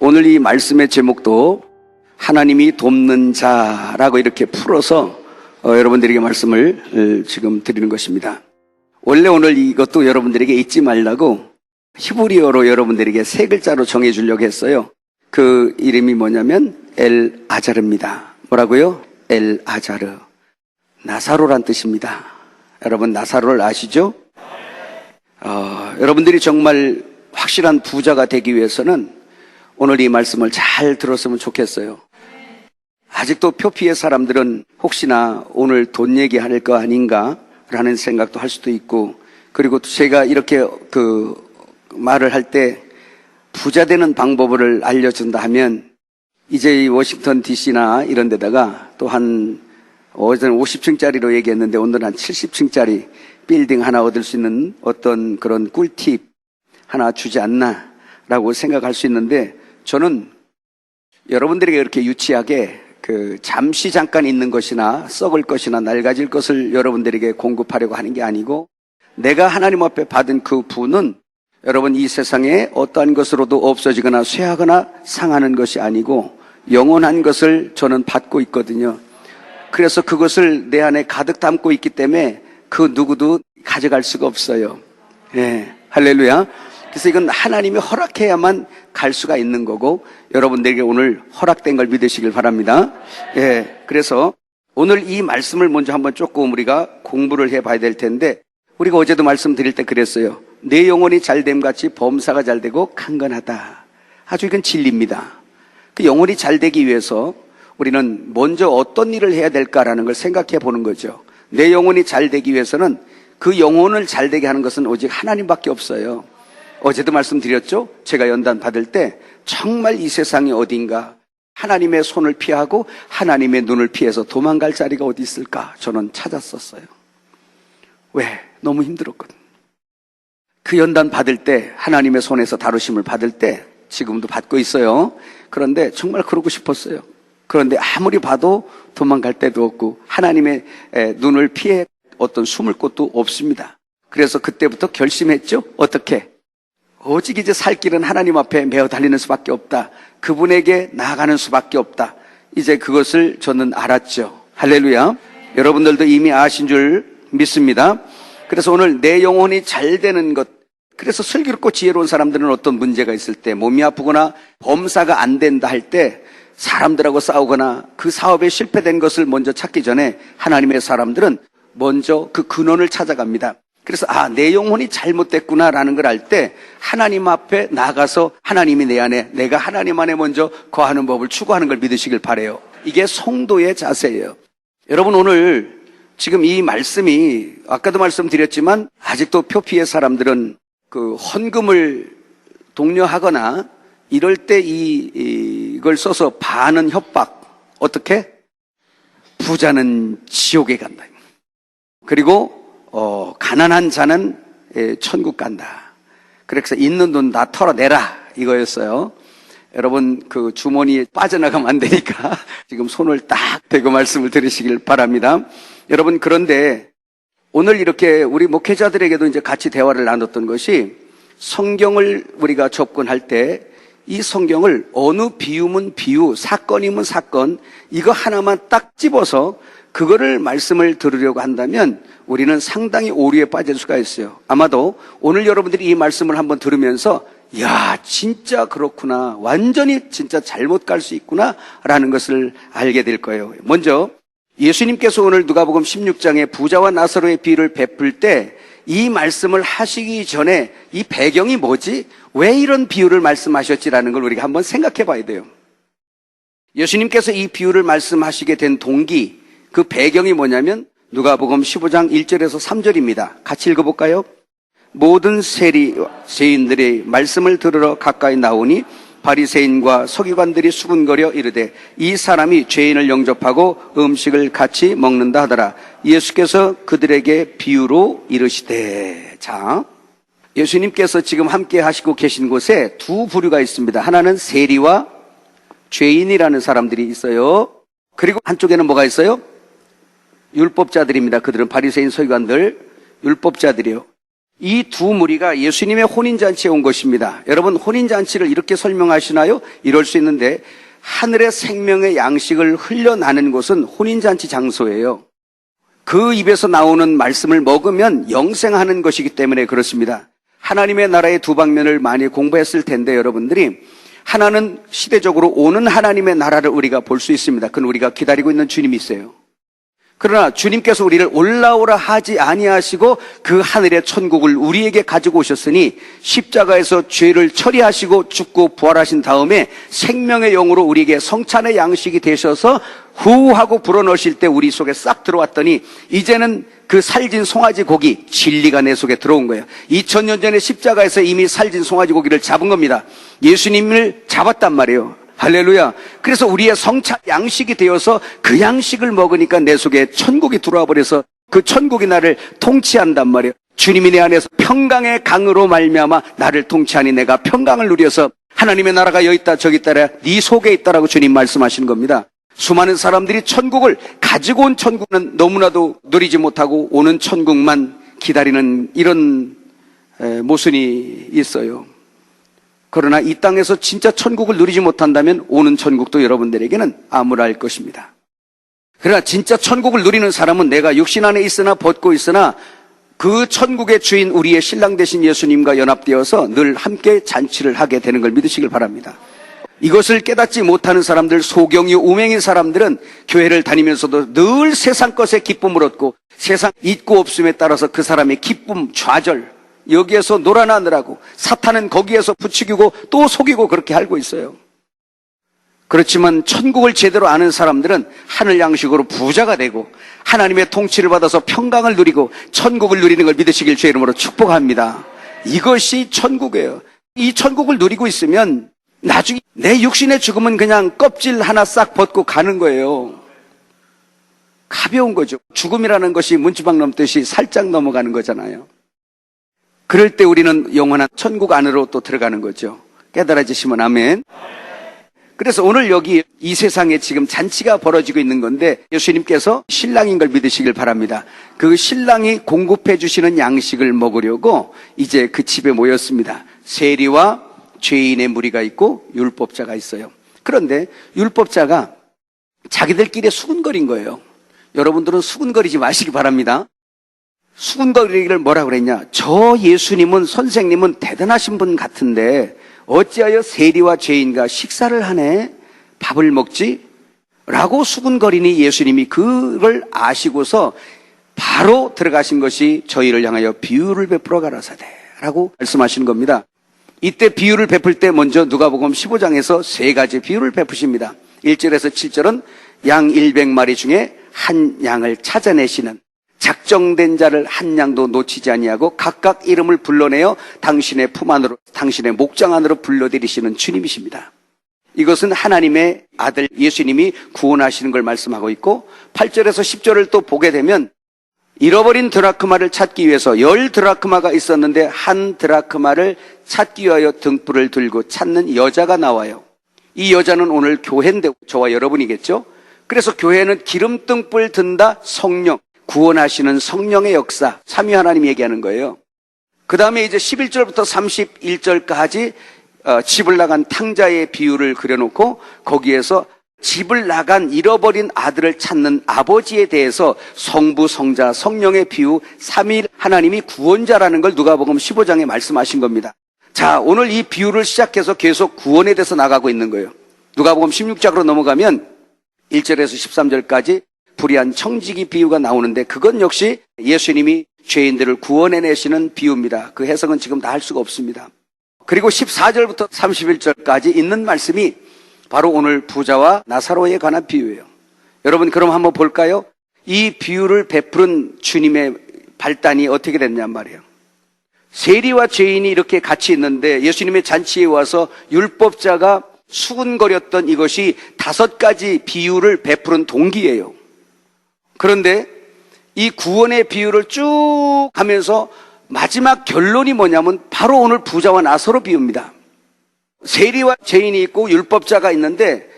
오늘 이 말씀의 제목도 하나님이 돕는 자라고 이렇게 풀어서 여러분들에게 말씀을 지금 드리는 것입니다. 원래 오늘 이것도 여러분들에게 잊지 말라고 히브리어로 여러분들에게 세 글자로 정해주려고 했어요. 그 이름이 뭐냐면 엘 아자르입니다. 뭐라고요? 엘 아자르. 나사로란 뜻입니다. 여러분 나사로를 아시죠? 여러분들이 정말 확실한 부자가 되기 위해서는 오늘 이 말씀을 잘 들었으면 좋겠어요. 아직도 표피의 사람들은 혹시나 오늘 돈 얘기할 거 아닌가 라는 생각도 할 수도 있고, 그리고 제가 이렇게 말을 할 때 부자 되는 방법을 알려준다 하면 이제 이 워싱턴 DC나 이런 데다가 또 어제는 50층짜리로 얘기했는데 오늘은 한 70층짜리 빌딩 하나 얻을 수 있는 어떤 그런 꿀팁 하나 주지 않나 라고 생각할 수 있는데, 저는 여러분들에게 그렇게 유치하게 잠시 잠깐 있는 것이나 썩을 것이나 낡아질 것을 여러분들에게 공급하려고 하는 게 아니고, 내가 하나님 앞에 받은 그 부는 여러분 이 세상에 어떠한 것으로도 없어지거나 쇠하거나 상하는 것이 아니고 영원한 것을 저는 받고 있거든요. 그래서 그것을 내 안에 가득 담고 있기 때문에 그 누구도 가져갈 수가 없어요. 예, 할렐루야. 그래서 이건 하나님이 허락해야만 갈 수가 있는 거고, 여러분들에게 오늘 허락된 걸 믿으시길 바랍니다. 예, 그래서 오늘 이 말씀을 먼저 한번 조금 우리가 공부를 해봐야 될 텐데, 우리가 어제도 말씀드릴 때 그랬어요. 내 영혼이 잘됨 같이 범사가 잘되고 강건하다. 아주 이건 진리입니다. 그 영혼이 잘되기 위해서 우리는 먼저 어떤 일을 해야 될까라는 걸 생각해 보는 거죠. 내 영혼이 잘되기 위해서는 그 영혼을 잘되게 하는 것은 오직 하나님밖에 없어요. 어제도 말씀드렸죠? 제가 연단 받을 때 정말 이 세상이 어딘가 하나님의 손을 피하고 하나님의 눈을 피해서 도망갈 자리가 어디 있을까 저는 찾았었어요. 왜? 너무 힘들었거든. 그 연단 받을 때 하나님의 손에서 다루심을 받을 때 지금도 받고 있어요. 그런데 정말 그러고 싶었어요. 그런데 아무리 봐도 도망갈 데도 없고 하나님의 눈을 피해 어떤 숨을 곳도 없습니다. 그래서 그때부터 결심했죠. 어떻게? 오직 이제 살 길은 하나님 앞에 매어 달리는 수밖에 없다. 그분에게 나아가는 수밖에 없다. 이제 그것을 저는 알았죠. 할렐루야. 여러분들도 이미 아신 줄 믿습니다. 그래서 오늘 내 영혼이 잘 되는 것, 그래서 슬기롭고 지혜로운 사람들은 어떤 문제가 있을 때, 몸이 아프거나 범사가 안 된다 할 때 사람들하고 싸우거나 그 사업에 실패된 것을 먼저 찾기 전에 하나님의 사람들은 먼저 그 근원을 찾아갑니다. 그래서 내 영혼이 잘못됐구나라는 걸 알 때 하나님 앞에 나가서 하나님이 내 안에, 내가 하나님 안에 먼저 거하는 법을 추구하는 걸 믿으시길 바라요. 이게 성도의 자세예요. 여러분 오늘 지금 이 말씀이 아까도 말씀드렸지만 아직도 표피의 사람들은 그 헌금을 독려하거나 이럴 때 이걸 써서 반은 협박. 어떻게? 부자는 지옥에 간다. 그리고 가난한 자는 천국 간다. 그래서 있는 돈 다 털어내라 이거였어요. 여러분 그 주머니에 빠져나가면 안 되니까 지금 손을 딱 대고 말씀을 들으시길 바랍니다. 여러분 그런데 오늘 이렇게 우리 목회자들에게도 이제 같이 대화를 나눴던 것이, 성경을 우리가 접근할 때 이 성경을 어느 비유면 비유, 사건이면 사건, 이거 하나만 딱 집어서 그거를 말씀을 들으려고 한다면 우리는 상당히 오류에 빠질 수가 있어요. 아마도 오늘 여러분들이 이 말씀을 한번 들으면서 야, 진짜 그렇구나, 완전히 진짜 잘못 갈 수 있구나 라는 것을 알게 될 거예요. 먼저 예수님께서 오늘 누가복음 16장에 부자와 나사로의 비유를 베풀 때 이 말씀을 하시기 전에 이 배경이 뭐지? 왜 이런 비유를 말씀하셨지라는 걸 우리가 한번 생각해 봐야 돼요. 예수님께서 이 비유를 말씀하시게 된 동기, 그 배경이 뭐냐면 누가복음 15장 1절에서 3절입니다. 같이 읽어볼까요? 모든 세인들의 말씀을 들으러 가까이 나오니 바리새인과 서기관들이 수군거려 이르되 이 사람이 죄인을 영접하고 음식을 같이 먹는다 하더라. 예수께서 그들에게 비유로 이르시되. 자, 예수님께서 지금 함께 하시고 계신 곳에 두 부류가 있습니다. 하나는 세리와 죄인이라는 사람들이 있어요. 그리고 한쪽에는 뭐가 있어요? 율법자들입니다. 그들은 바리새인 서기관들, 율법자들이요. 이 두 무리가 예수님의 혼인잔치에 온 것입니다. 여러분, 혼인잔치를 이렇게 설명하시나요? 이럴 수 있는데, 하늘의 생명의 양식을 흘려나는 곳은 혼인잔치 장소예요. 그 입에서 나오는 말씀을 먹으면 영생하는 것이기 때문에 그렇습니다. 하나님의 나라의 두 방면을 많이 공부했을 텐데 여러분들이, 하나는 시대적으로 오는 하나님의 나라를 우리가 볼 수 있습니다. 그건 우리가 기다리고 있는 주님이 있어요. 그러나 주님께서 우리를 올라오라 하지 아니하시고 그 하늘의 천국을 우리에게 가지고 오셨으니, 십자가에서 죄를 처리하시고 죽고 부활하신 다음에 생명의 영으로 우리에게 성찬의 양식이 되셔서 후하고 불어넣으실 때 우리 속에 싹 들어왔더니, 이제는 그 살진 송아지 고기, 진리가 내 속에 들어온 거예요. 2000년 전에 십자가에서 이미 살진 송아지 고기를 잡은 겁니다. 예수님을 잡았단 말이에요. 할렐루야. 그래서 우리의 성찬 양식이 되어서 그 양식을 먹으니까 내 속에 천국이 들어와 버려서 그 천국이 나를 통치한단 말이에요. 주님이 내 안에서 평강의 강으로 말미암아 나를 통치하니 내가 평강을 누려서 하나님의 나라가 여기 있다 저기 있다라 네 속에 있다라고 주님 말씀하시는 겁니다. 수많은 사람들이 천국을 가지고 온 천국은 너무나도 누리지 못하고 오는 천국만 기다리는 이런 모순이 있어요. 그러나 이 땅에서 진짜 천국을 누리지 못한다면 오는 천국도 여러분들에게는 암울할 것입니다. 그러나 진짜 천국을 누리는 사람은 내가 육신 안에 있으나 벗고 있으나 그 천국의 주인 우리의 신랑 되신 예수님과 연합되어서 늘 함께 잔치를 하게 되는 걸 믿으시길 바랍니다. 이것을 깨닫지 못하는 사람들, 소경이 우맹인 사람들은 교회를 다니면서도 늘 세상 것에 기쁨을 얻고 세상 있고 없음에 따라서 그 사람의 기쁨, 좌절, 여기에서 놀아나느라고 사탄은 거기에서 부추기고 또 속이고 그렇게 알고 있어요. 그렇지만 천국을 제대로 아는 사람들은 하늘 양식으로 부자가 되고 하나님의 통치를 받아서 평강을 누리고 천국을 누리는 걸 믿으시길 주의 이름으로 축복합니다. 이것이 천국이에요. 이 천국을 누리고 있으면 나중에 내 육신의 죽음은 그냥 껍질 하나 싹 벗고 가는 거예요. 가벼운 거죠. 죽음이라는 것이 문지방 넘듯이 살짝 넘어가는 거잖아요. 그럴 때 우리는 영원한 천국 안으로 또 들어가는 거죠. 깨달아지시면 아멘. 그래서 오늘 여기 이 세상에 지금 잔치가 벌어지고 있는 건데 예수님께서 신랑인 걸 믿으시길 바랍니다. 그 신랑이 공급해 주시는 양식을 먹으려고 이제 그 집에 모였습니다. 세리와 죄인의 무리가 있고 율법자가 있어요. 그런데 율법자가 자기들끼리 수군거린 거예요. 여러분들은 수군거리지 마시기 바랍니다. 수군거리기를 뭐라 그랬냐? 저 예수님은, 선생님은 대단하신 분 같은데 어찌하여 세리와 죄인과 식사를 하네? 밥을 먹지? 라고 수군거리니 예수님이 그걸 아시고서 바로 들어가신 것이 저희를 향하여 비유를 베풀어 가라사대 라고 말씀하시는 겁니다. 이때 비유를 베풀 때 먼저 누가복음 15장에서 세 가지 비유를 베푸십니다. 1절에서 7절은 양 100마리 중에 한 양을 찾아내시는, 작정된 자를 한 양도 놓치지 아니하고 각각 이름을 불러내어 당신의 품 안으로, 당신의 목장 안으로 불러들이시는 주님이십니다. 이것은 하나님의 아들 예수님이 구원하시는 걸 말씀하고 있고, 8절에서 10절을 또 보게 되면 잃어버린 드라크마를 찾기 위해서 10드라크마가 있었는데 한 드라크마를 찾기 위하여 등불을 들고 찾는 여자가 나와요. 이 여자는 오늘 교회인데 저와 여러분이겠죠? 그래서 교회는 기름등불 든다, 성령, 구원하시는 성령의 역사, 삼위 하나님 얘기하는 거예요. 그 다음에 이제 11절부터 31절까지 집을 나간 탕자의 비유를 그려놓고 거기에서 집을 나간 잃어버린 아들을 찾는 아버지에 대해서 성부, 성자, 성령의 비유, 삼위 하나님이 구원자라는 걸 누가복음 15장에 말씀하신 겁니다. 자, 오늘 이 비유를 시작해서 계속 구원에 대해서 나가고 있는 거예요. 누가복음 16장으로 넘어가면 1절에서 13절까지 불의한 청지기 비유가 나오는데 그건 역시 예수님이 죄인들을 구원해내시는 비유입니다. 그 해석은 지금 다 할 수가 없습니다. 그리고 14절부터 31절까지 있는 말씀이 바로 오늘 부자와 나사로에 관한 비유예요. 여러분 그럼 한번 볼까요? 이 비유를 베푸는 주님의 발단이 어떻게 됐냔 말이에요. 세리와 죄인이 이렇게 같이 있는데 예수님의 잔치에 와서 율법자가 수군거렸던 이것이 5가지 비유를 베푸는 동기예요. 그런데 이 구원의 비유를 쭉 하면서 마지막 결론이 뭐냐면 바로 오늘 부자와 나사로 비유입니다. 세리와 죄인이 있고 율법자가 있는데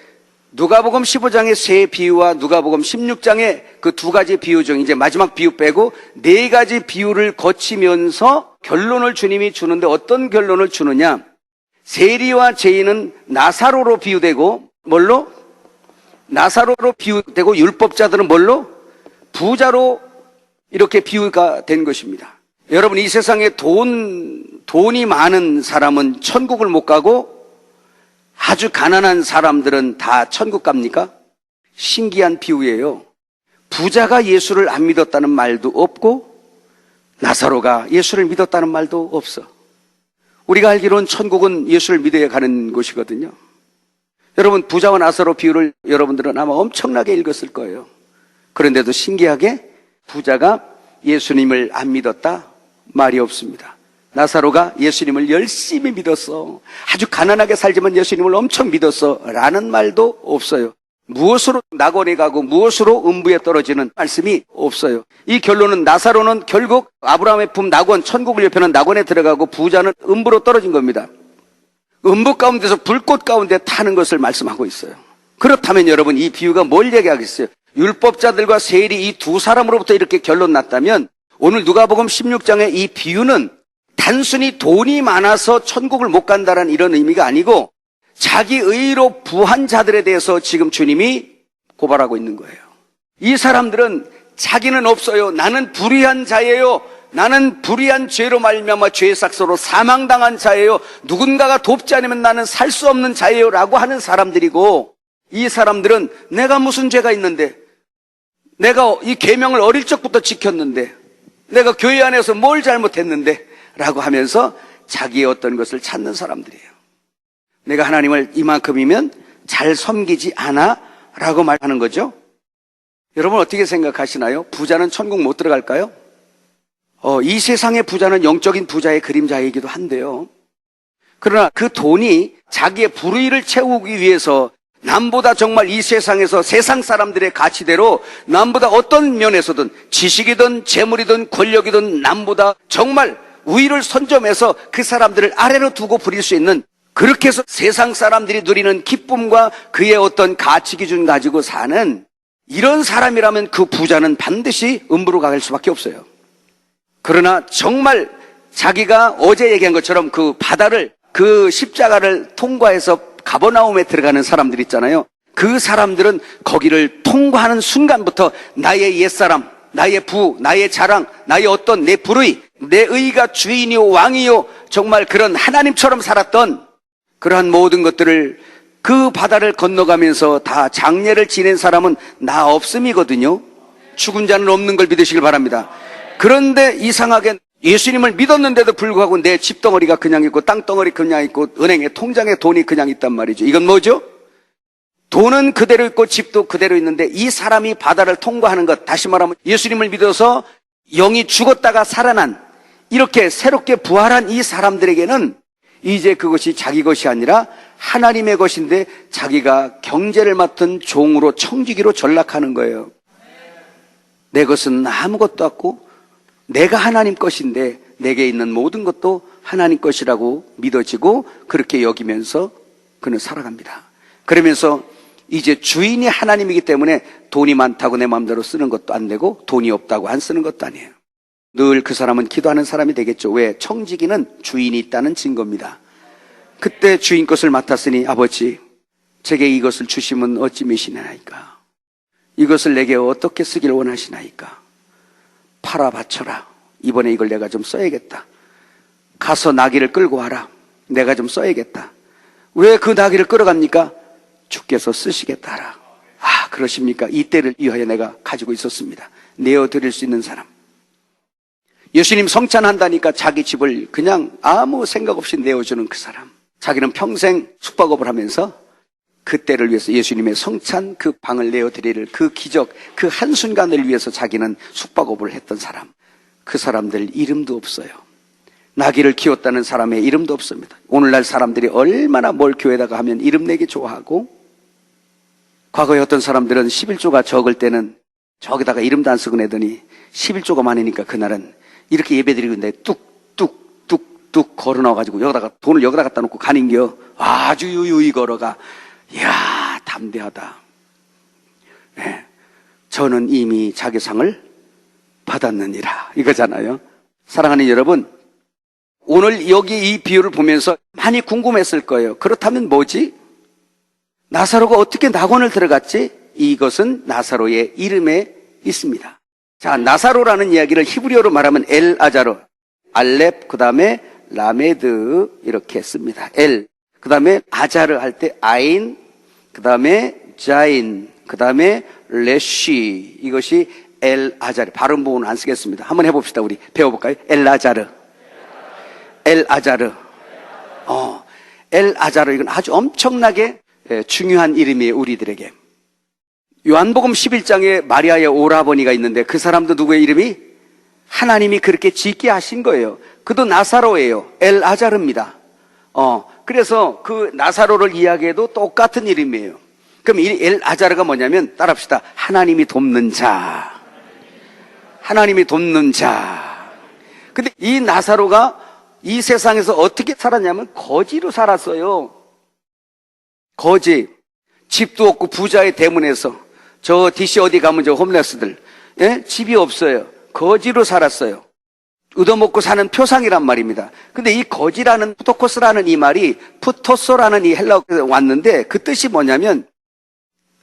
누가복음 15장의 세 비유와 누가복음 16장의 그 2가지 비유 중 이제 마지막 비유 빼고 4가지 비유를 거치면서 결론을 주님이 주는데 어떤 결론을 주느냐? 세리와 죄인은 나사로로 비유되고 뭘로? 나사로로 비유되고 율법자들은 뭘로? 부자로 이렇게 비유가 된 것입니다. 여러분, 이 세상에 돈이 많은 사람은 천국을 못 가고 아주 가난한 사람들은 다 천국 갑니까? 신기한 비유예요. 부자가 예수를 안 믿었다는 말도 없고 나사로가 예수를 믿었다는 말도 없어. 우리가 알기로는 천국은 예수를 믿어야 가는 곳이거든요. 여러분, 부자와 나사로 비유를 여러분들은 아마 엄청나게 읽었을 거예요. 그런데도 신기하게 부자가 예수님을 안 믿었다? 말이 없습니다. 나사로가 예수님을 열심히 믿었어. 아주 가난하게 살지만 예수님을 엄청 믿었어. 라는 말도 없어요. 무엇으로 낙원에 가고 무엇으로 음부에 떨어지는 말씀이 없어요. 이 결론은 나사로는 결국 아브라함의 품 낙원, 천국을 옆에는 낙원에 들어가고 부자는 음부로 떨어진 겁니다. 음부 가운데서 불꽃 가운데 타는 것을 말씀하고 있어요. 그렇다면 여러분, 이 비유가 뭘 얘기하겠어요? 율법자들과 세리 이 두 사람으로부터 이렇게 결론 났다면 오늘 누가복음 16장의 이 비유는 단순히 돈이 많아서 천국을 못 간다는 이런 의미가 아니고 자기 의로 부한 자들에 대해서 지금 주님이 고발하고 있는 거예요. 이 사람들은 자기는 없어요. 나는 불의한 자예요. 나는 불의한 죄로 말미암아 죄의 삭서로 사망당한 자예요. 누군가가 돕지 않으면 나는 살 수 없는 자예요. 라고 하는 사람들이고, 이 사람들은 내가 무슨 죄가 있는데, 내가 이 계명을 어릴 적부터 지켰는데, 내가 교회 안에서 뭘 잘못했는데 라고 하면서 자기의 어떤 것을 찾는 사람들이에요. 내가 하나님을 이만큼이면 잘 섬기지 않아? 라고 말하는 거죠. 여러분 어떻게 생각하시나요? 부자는 천국 못 들어갈까요? 이 세상의 부자는 영적인 부자의 그림자이기도 한데요. 그러나 그 돈이 자기의 불의를 채우기 위해서 남보다 정말 이 세상에서 세상 사람들의 가치대로 남보다 어떤 면에서든 지식이든 재물이든 권력이든 남보다 정말 우위를 선점해서 그 사람들을 아래로 두고 부릴 수 있는, 그렇게 해서 세상 사람들이 누리는 기쁨과 그의 어떤 가치 기준 가지고 사는 이런 사람이라면 그 부자는 반드시 음부로 갈 수밖에 없어요. 그러나 정말 자기가 어제 얘기한 것처럼 그 바다를, 그 십자가를 통과해서 가버나움에 들어가는 사람들 있잖아요. 그 사람들은 거기를 통과하는 순간부터 나의 옛사람, 나의 부, 나의 자랑, 나의 어떤 내 불의, 내 의가 주인이요 왕이요 정말 그런 하나님처럼 살았던 그러한 모든 것들을 그 바다를 건너가면서 다 장례를 지낸 사람은 나 없음이거든요. 죽은 자는 없는 걸 믿으시길 바랍니다. 그런데 이상하게 예수님을 믿었는데도 불구하고 내 집덩어리가 그냥 있고 땅덩어리 그냥 있고 은행에 통장에 돈이 그냥 있단 말이죠. 이건 뭐죠? 돈은 그대로 있고 집도 그대로 있는데 이 사람이 바다를 통과하는 것, 다시 말하면 예수님을 믿어서 영이 죽었다가 살아난, 이렇게 새롭게 부활한 이 사람들에게는 이제 그것이 자기 것이 아니라 하나님의 것인데 자기가 경제를 맡은 종으로 청지기로 전락하는 거예요. 내 것은 아무것도 없고 내가 하나님 것인데 내게 있는 모든 것도 하나님 것이라고 믿어지고 그렇게 여기면서 그는 살아갑니다. 그러면서 이제 주인이 하나님이기 때문에 돈이 많다고 내 마음대로 쓰는 것도 안 되고 돈이 없다고 안 쓰는 것도 아니에요. 늘 그 사람은 기도하는 사람이 되겠죠. 왜? 청지기는 주인이 있다는 증거입니다. 그때 주인 것을 맡았으니 아버지, 제게 이것을 주시면 어찌 미시나이까? 이것을 내게 어떻게 쓰기를 원하시나이까? 팔아 바쳐라. 이번에 이걸 내가 좀 써야겠다. 가서 나귀를 끌고 와라. 내가 좀 써야겠다. 왜 그 나귀를 끌어갑니까? 주께서 쓰시겠다 하라. 아, 그러십니까? 이때를 위하여 내가 가지고 있었습니다. 내어드릴 수 있는 사람. 예수님 성찬한다니까 자기 집을 그냥 아무 생각 없이 내어주는 그 사람. 자기는 평생 숙박업을 하면서 그때를 위해서 예수님의 성찬 그 방을 내어드릴 그 기적, 그 한순간을 위해서 자기는 숙박업을 했던 사람. 그 사람들 이름도 없어요. 나귀를 키웠다는 사람의 이름도 없습니다. 오늘날 사람들이 얼마나 뭘 교회에다가 하면 이름 내기 좋아하고, 과거에 어떤 사람들은 11조가 적을 때는 저기다가 이름도 안 쓰고 내더니 11조가 많으니까 그날은 이렇게 예배드리고 있는데 뚝뚝뚝뚝 걸어 넣어가지고 여기다가 돈을 여기다 갖다 놓고 가는겨. 아주 유유히 걸어가. 이야, 담대하다. 네. 저는 이미 자기 상을 받았느니라. 이거잖아요. 사랑하는 여러분, 오늘 여기 이 비유를 보면서 많이 궁금했을 거예요. 그렇다면 뭐지? 나사로가 어떻게 낙원을 들어갔지? 이것은 나사로의 이름에 있습니다. 자, 나사로라는 이야기를 히브리어로 말하면 엘 아자르, 알렙, 그 다음에 라메드 이렇게 씁니다. 엘, 그 다음에 아자르 할 때 아인, 그 다음에 자인, 그 다음에 레쉬, 이것이 엘 아자르. 발음 부분은 안 쓰겠습니다. 한번 해봅시다. 우리 배워볼까요? 엘 아자르, 엘 아자르. 엘 아자르, 이건 아주 엄청나게 중요한 이름이에요, 우리들에게. 요한복음 11장에 마리아의 오라버니가 있는데 그 사람도 누구의 이름이? 하나님이 그렇게 짓게 하신 거예요. 그도 나사로예요. 엘 아자르입니다. 그래서 그 나사로를 이야기해도 똑같은 이름이에요. 그럼 이 엘 아자르가 뭐냐면, 따라합시다. 하나님이 돕는 자. 하나님이 돕는 자. 근데 이 나사로가 이 세상에서 어떻게 살았냐면 거지로 살았어요. 거지. 집도 없고 부자의 대문에서. 저 DC 어디 가면 저 홈레스들, 예? 집이 없어요. 거지로 살았어요. 얻어먹고 사는 표상이란 말입니다. 근데 이 거지라는 푸토코스라는 이 말이 푸토소라는 이 헬라어에서 왔는데 그 뜻이 뭐냐면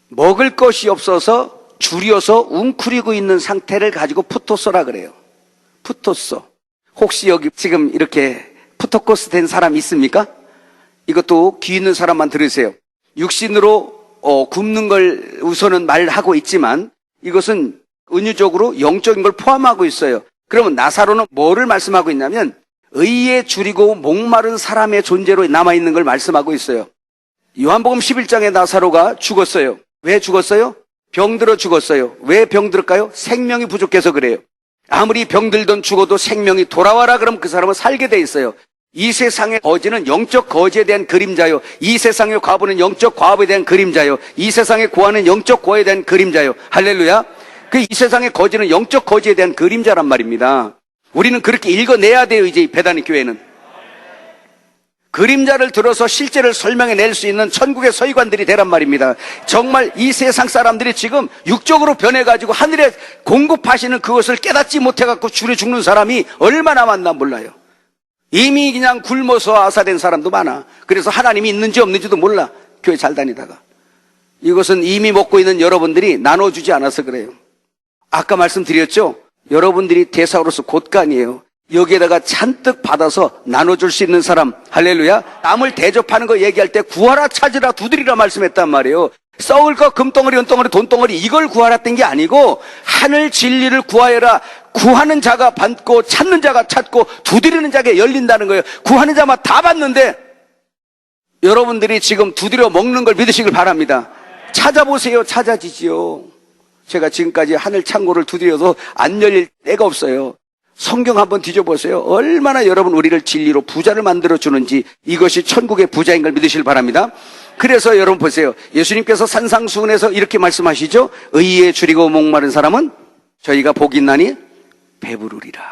먹을 것이 없어서 줄여서 웅크리고 있는 상태를 가지고 푸토소라 그래요. 푸토소. 혹시 여기 지금 이렇게 푸토코스 된 사람 있습니까? 이것도 귀 있는 사람만 들으세요. 육신으로 굶는 걸 우선은 말하고 있지만 이것은 은유적으로 영적인 걸 포함하고 있어요. 그러면 나사로는 뭐를 말씀하고 있냐면 의에 줄이고 목마른 사람의 존재로 남아있는 걸 말씀하고 있어요. 요한복음 11장에 나사로가 죽었어요. 왜 죽었어요? 병들어 죽었어요. 왜 병들었을까요? 생명이 부족해서 그래요. 아무리 병들던 죽어도 생명이 돌아와라 그러면 그 사람은 살게 돼 있어요. 이 세상의 거지는 영적 거지에 대한 그림자요. 이 세상의 과부는 영적 과부에 대한 그림자요. 이 세상의 고아는 영적 고아에 대한 그림자요. 할렐루야. 이 세상의 거지는 영적 거지에 대한 그림자란 말입니다. 우리는 그렇게 읽어내야 돼요. 이제 배단의 교회는 그림자를 들어서 실제를 설명해낼 수 있는 천국의 서기관들이 되란 말입니다. 정말 이 세상 사람들이 지금 육적으로 변해가지고 하늘에 공급하시는 그것을 깨닫지 못해갖고 줄여 죽는 사람이 얼마나 많나 몰라요. 이미 그냥 굶어서 아사된 사람도 많아. 그래서 하나님이 있는지 없는지도 몰라. 교회 잘 다니다가. 이것은 이미 먹고 있는 여러분들이 나눠주지 않아서 그래요. 아까 말씀드렸죠? 여러분들이 대사로서 곳간이에요. 여기에다가 잔뜩 받아서 나눠줄 수 있는 사람. 할렐루야. 남을 대접하는 거 얘기할 때 구하라 찾으라 두드리라 말씀했단 말이에요. 썩을 거 금덩어리 은덩어리 돈덩어리 이걸 구하라 뜬 게 아니고 하늘 진리를 구하여라. 구하는 자가 받고 찾는 자가 찾고 두드리는 자가 열린다는 거예요. 구하는 자만 다 받는데 여러분들이 지금 두드려 먹는 걸 믿으시길 바랍니다. 찾아보세요. 찾아지지요. 제가 지금까지 하늘 창고를 두드려도 안 열릴 때가 없어요. 성경 한번 뒤져보세요. 얼마나 여러분 우리를 진리로 부자를 만들어주는지 이것이 천국의 부자인 걸 믿으시길 바랍니다. 그래서 여러분 보세요. 예수님께서 산상수훈에서 이렇게 말씀하시죠. 의에 줄이고 목마른 사람은 저희가 복이 있나니 배부르리라.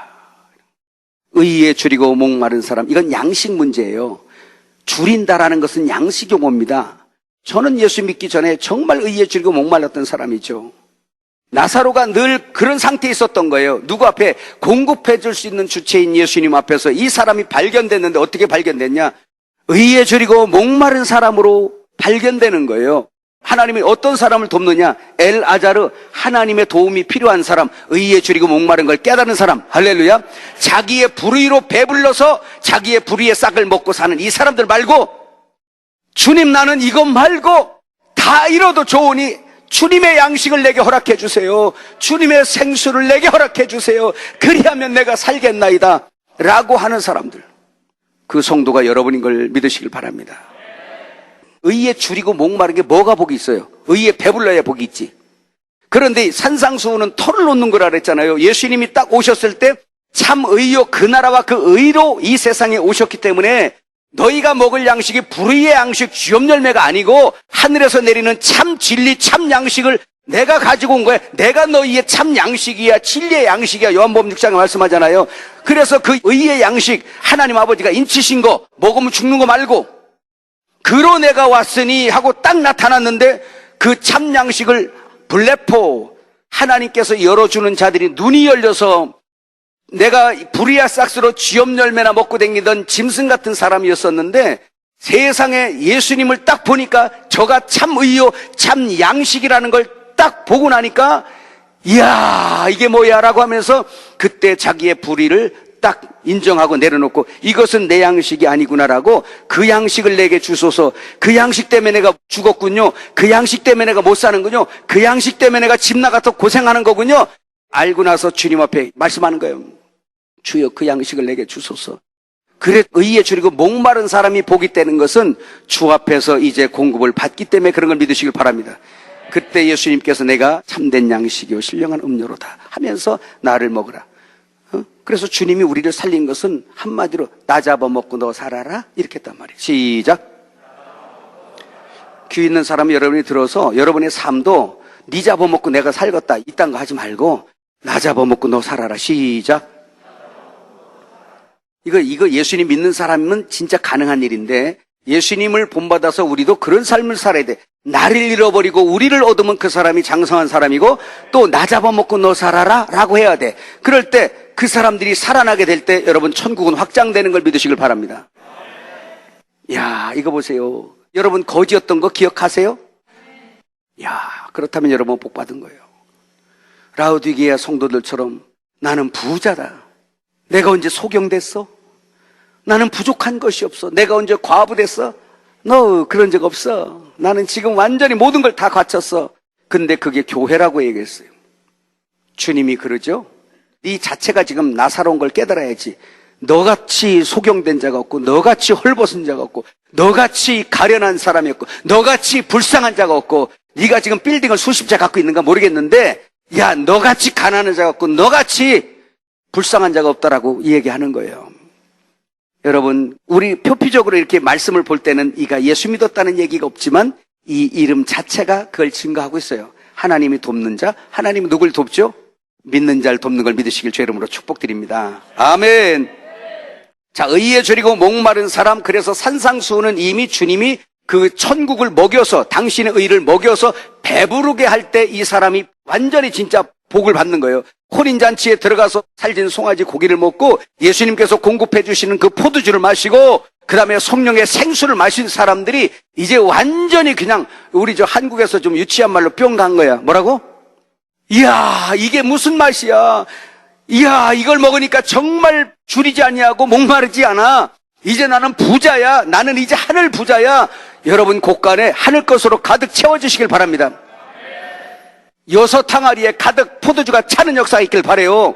의에 줄이고 목마른 사람, 이건 양식 문제예요. 줄인다라는 것은 양식 용어입니다. 저는 예수 믿기 전에 정말 의에 줄이고 목말랐던 사람이죠. 나사로가 늘 그런 상태에 있었던 거예요. 누구 앞에? 공급해 줄 수 있는 주체인 예수님 앞에서 이 사람이 발견됐는데 어떻게 발견됐냐? 의에 줄이고 목마른 사람으로 발견되는 거예요. 하나님이 어떤 사람을 돕느냐? 엘 아자르, 하나님의 도움이 필요한 사람, 의에 줄이고 목마른 걸 깨달은 사람. 할렐루야. 자기의 불의로 배불러서 자기의 불의의 싹을 먹고 사는 이 사람들 말고, 주님 나는 이것 말고 다 잃어도 좋으니 주님의 양식을 내게 허락해 주세요. 주님의 생수를 내게 허락해 주세요. 그리하면 내가 살겠나이다 라고 하는 사람들, 그 성도가 여러분인 걸 믿으시길 바랍니다. 의에 줄이고 목마른 게 뭐가 복이 있어요? 의에 배불러야 복이 있지. 그런데 산상수훈은 털을 놓는 거라 그랬잖아요. 예수님이 딱 오셨을 때 참 의요, 그 나라와 그 의로 이 세상에 오셨기 때문에 너희가 먹을 양식이 불의의 양식, 쥐염 열매가 아니고 하늘에서 내리는 참 진리, 참 양식을 내가 가지고 온 거야. 내가 너희의 참 양식이야, 진리의 양식이야. 요한복음 6장에 말씀하잖아요. 그래서 그 의의 양식, 하나님 아버지가 인치신 거, 먹으면 죽는 거 말고 그로 내가 왔으니 하고 딱 나타났는데 그 참 양식을 블레포, 하나님께서 열어주는 자들이 눈이 열려서 내가 부리아 싹스로 쥐염 열매나 먹고 다니던 짐승 같은 사람이었었는데 세상에 예수님을 딱 보니까 저가 참 의요, 참 양식이라는 걸 딱 보고 나니까 이야, 이게 뭐야 라고 하면서 그때 자기의 불의를 딱 인정하고 내려놓고 이것은 내 양식이 아니구나라고 그 양식을 내게 주소서. 그 양식 때문에 내가 죽었군요. 그 양식 때문에 내가 못 사는군요. 그 양식 때문에 내가 집 나가서 고생하는 거군요. 알고 나서 주님 앞에 말씀하는 거예요. 주여, 그 양식을 내게 주소서. 그래, 의에 줄이고 목마른 사람이 복이 되는 것은 주 앞에서 이제 공급을 받기 때문에 그런 걸 믿으시길 바랍니다. 그때 예수님께서 내가 참된 양식이요 신령한 음료로다 하면서 나를 먹으라. 그래서 주님이 우리를 살린 것은 한마디로 나 잡아먹고 너 살아라 이렇게 했단 말이에요. 시작. 귀 있는 사람이 여러분이 들어서 여러분의 삶도 네 잡아먹고 내가 살겠다 이딴 거 하지 말고 나 잡아먹고 너 살아라. 시작. 이거 예수님 믿는 사람은 진짜 가능한 일인데 예수님을 본받아서 우리도 그런 삶을 살아야 돼. 나를 잃어버리고 우리를 얻으면 그 사람이 장성한 사람이고 또 나 잡아먹고 너 살아라 라고 해야 돼. 그럴 때 그 사람들이 살아나게 될 때 여러분 천국은 확장되는 걸 믿으시길 바랍니다. 야, 이거 보세요. 여러분 거지였던 거 기억하세요? 야, 그렇다면 여러분 복 받은 거예요. 라우디게아 성도들처럼 나는 부자다. 내가 언제 소경됐어? 나는 부족한 것이 없어. 내가 언제 과부됐어? 너 그런 적 없어. 나는 지금 완전히 모든 걸 다 갖췄어. 근데 그게 교회라고 얘기했어요. 주님이 그러죠. 네 자체가 지금 나사로운 걸 깨달아야지. 너같이 소경된 자가 없고 너같이 헐벗은 자가 없고 너같이 가련한 사람이 없고 너같이 불쌍한 자가 없고 네가 지금 빌딩을 수십 채 갖고 있는가 모르겠는데 야, 너같이 가난한 자가 없고 너같이 불쌍한 자가 없다라고 얘기하는 거예요. 여러분, 우리 표피적으로 이렇게 말씀을 볼 때는 이가 예수 믿었다는 얘기가 없지만 이 이름 자체가 그걸 증거하고 있어요. 하나님이 돕는 자, 하나님이 누굴 돕죠? 믿는 자를 돕는 걸 믿으시길 주 이름으로 축복드립니다. 아멘. 자, 의에 줄이고 목마른 사람, 그래서 산상수훈은 이미 주님이 그 천국을 먹여서 당신의 의를 먹여서 배부르게 할 때 이 사람이 완전히 진짜 복을 받는 거예요. 혼인잔치에 들어가서 살진 송아지 고기를 먹고 예수님께서 공급해 주시는 그 포도주를 마시고 그 다음에 성령의 생수를 마신 사람들이 이제 완전히 그냥 우리 저 한국에서 좀 유치한 말로 뿅 간 거야. 뭐라고? 이야, 이게 무슨 맛이야. 이야, 이걸 먹으니까 정말 줄이지 아니하고 목마르지 않아. 이제 나는 부자야. 나는 이제 하늘 부자야. 여러분 곳간에 하늘 것으로 가득 채워주시길 바랍니다. 6 항아리에 가득 포도주가 차는 역사가 있길 바라요.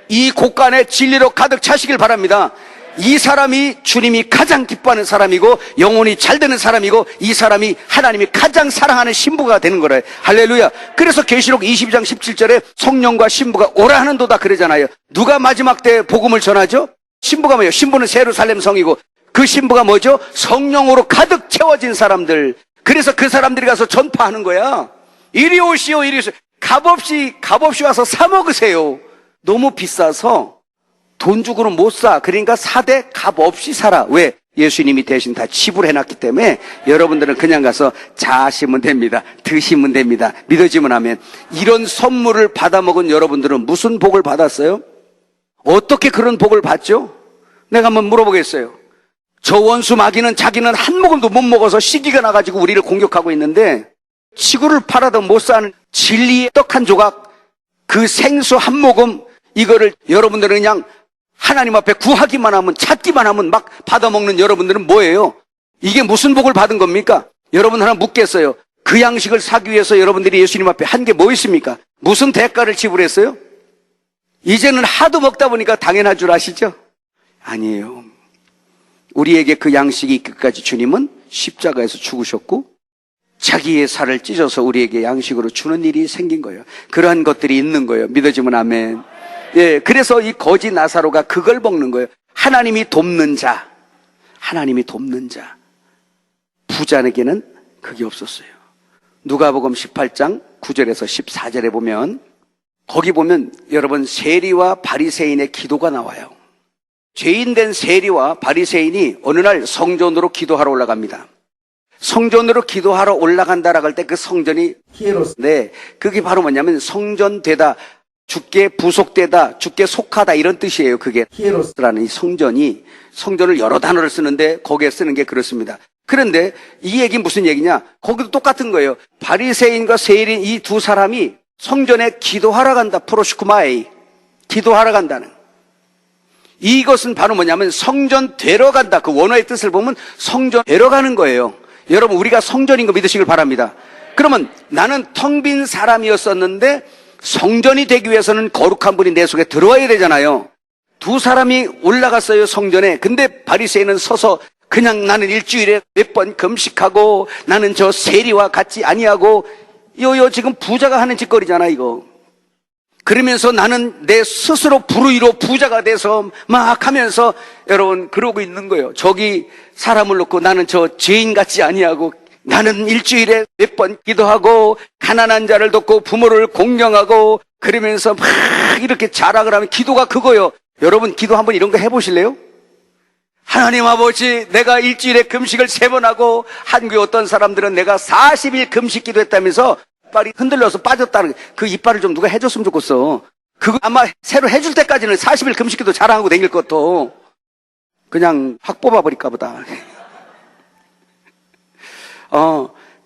이 곳간에 진리로 가득 차시길 바랍니다. 이 사람이 주님이 가장 기뻐하는 사람이고 영혼이 잘 되는 사람이고 이 사람이 하나님이 가장 사랑하는 신부가 되는 거래요. 할렐루야. 그래서 계시록 22장 17절에 성령과 신부가 오라 하는도다 그러잖아요. 누가 마지막 때 복음을 전하죠? 신부가 뭐예요? 신부는 예루살렘 성이고 그 신부가 뭐죠? 성령으로 가득 채워진 사람들. 그래서 그 사람들이 가서 전파하는 거야. 이리 오시오, 이리 오시오. 값없이 와서 사 먹으세요. 너무 비싸서 돈 주고는 못 사. 그러니까 사되 값없이 사라. 왜? 예수님이 대신 다 지불해놨기 때문에 여러분들은 그냥 가서 자시면 됩니다. 드시면 됩니다. 믿어지면 하면. 이런 선물을 받아먹은 여러분들은 무슨 복을 받았어요? 어떻게 그런 복을 받죠? 내가 한번 물어보겠어요. 저 원수 마귀는 자기는 한 모금도 못 먹어서 시기가 나가지고 우리를 공격하고 있는데 지구를 팔아도 못 사는 진리의 떡 한 조각, 그 생수 한 모금, 이거를 여러분들은 그냥 하나님 앞에 구하기만 하면, 찾기만 하면 막 받아먹는 여러분들은 뭐예요? 이게 무슨 복을 받은 겁니까? 여러분 하나 묻겠어요. 그 양식을 사기 위해서 여러분들이 예수님 앞에 한 게 뭐 있습니까? 무슨 대가를 지불했어요? 이제는 하도 먹다 보니까 당연한 줄 아시죠? 아니에요. 우리에게 그 양식이 끝까지 주님은 십자가에서 죽으셨고 자기의 살을 찢어서 우리에게 양식으로 주는 일이 생긴 거예요. 그러한 것들이 있는 거예요. 믿어지면 아멘. 예, 그래서 이 거지 나사로가 그걸 먹는 거예요. 하나님이 돕는 자, 하나님이 돕는 자. 부자에게는 그게 없었어요. 누가복음 18장 9절에서 14절에 보면 거기 보면 여러분 세리와 바리새인의 기도가 나와요. 죄인된 세리와 바리새인이 어느 날 성전으로 기도하러 올라갑니다. 성전으로 기도하러 올라간다라고 할 때 그 성전이 히에로스인데 그게 바로 뭐냐면 성전되다, 주께 부속되다, 주께 속하다 이런 뜻이에요. 그게 히에로스라는 이 성전을 여러 단어를 쓰는데 거기에 쓰는 게 그렇습니다. 그런데 이 얘기는 무슨 얘기냐? 거기도 똑같은 거예요. 바리새인과 세리인 이 두 사람이 성전에 기도하러 간다. 프로시쿠마에이. 기도하러 간다는. 이것은 바로 뭐냐면 성전 되러 간다. 그 원어의 뜻을 보면 성전 되러 가는 거예요. 여러분, 우리가 성전인 거 믿으시길 바랍니다. 그러면 나는 텅 빈 사람이었었는데 성전이 되기 위해서는 거룩한 분이 내 속에 들어와야 되잖아요. 두 사람이 올라갔어요, 성전에. 근데 바리새인은 서서 그냥 나는 일주일에 몇 번 금식하고 나는 저 세리와 같이 아니하고 요 지금 부자가 하는 짓거리잖아, 이거. 그러면서 나는 내 스스로 불의로 부자가 돼서 막 하면서 여러분 그러고 있는 거예요. 저기 사람을 놓고 나는 저 죄인 같지 아니하고 나는 일주일에 몇 번 기도하고 가난한 자를 돕고 부모를 공경하고 그러면서 막 이렇게 자랑을 하면 기도가 그거예요. 여러분 기도 한번 이런 거 해보실래요? 하나님 아버지, 내가 일주일에 금식을 3번 하고 한국의 어떤 사람들은 내가 40일 금식 기도했다면서 이빨이 흔들려서 빠졌다는 그 이빨을 좀 누가 해줬으면 좋겠어. 그거 아마 새로 해줄 때까지는 40일 금식 기도 자랑하고 다닐 것도 그냥 확 뽑아버릴까 보다.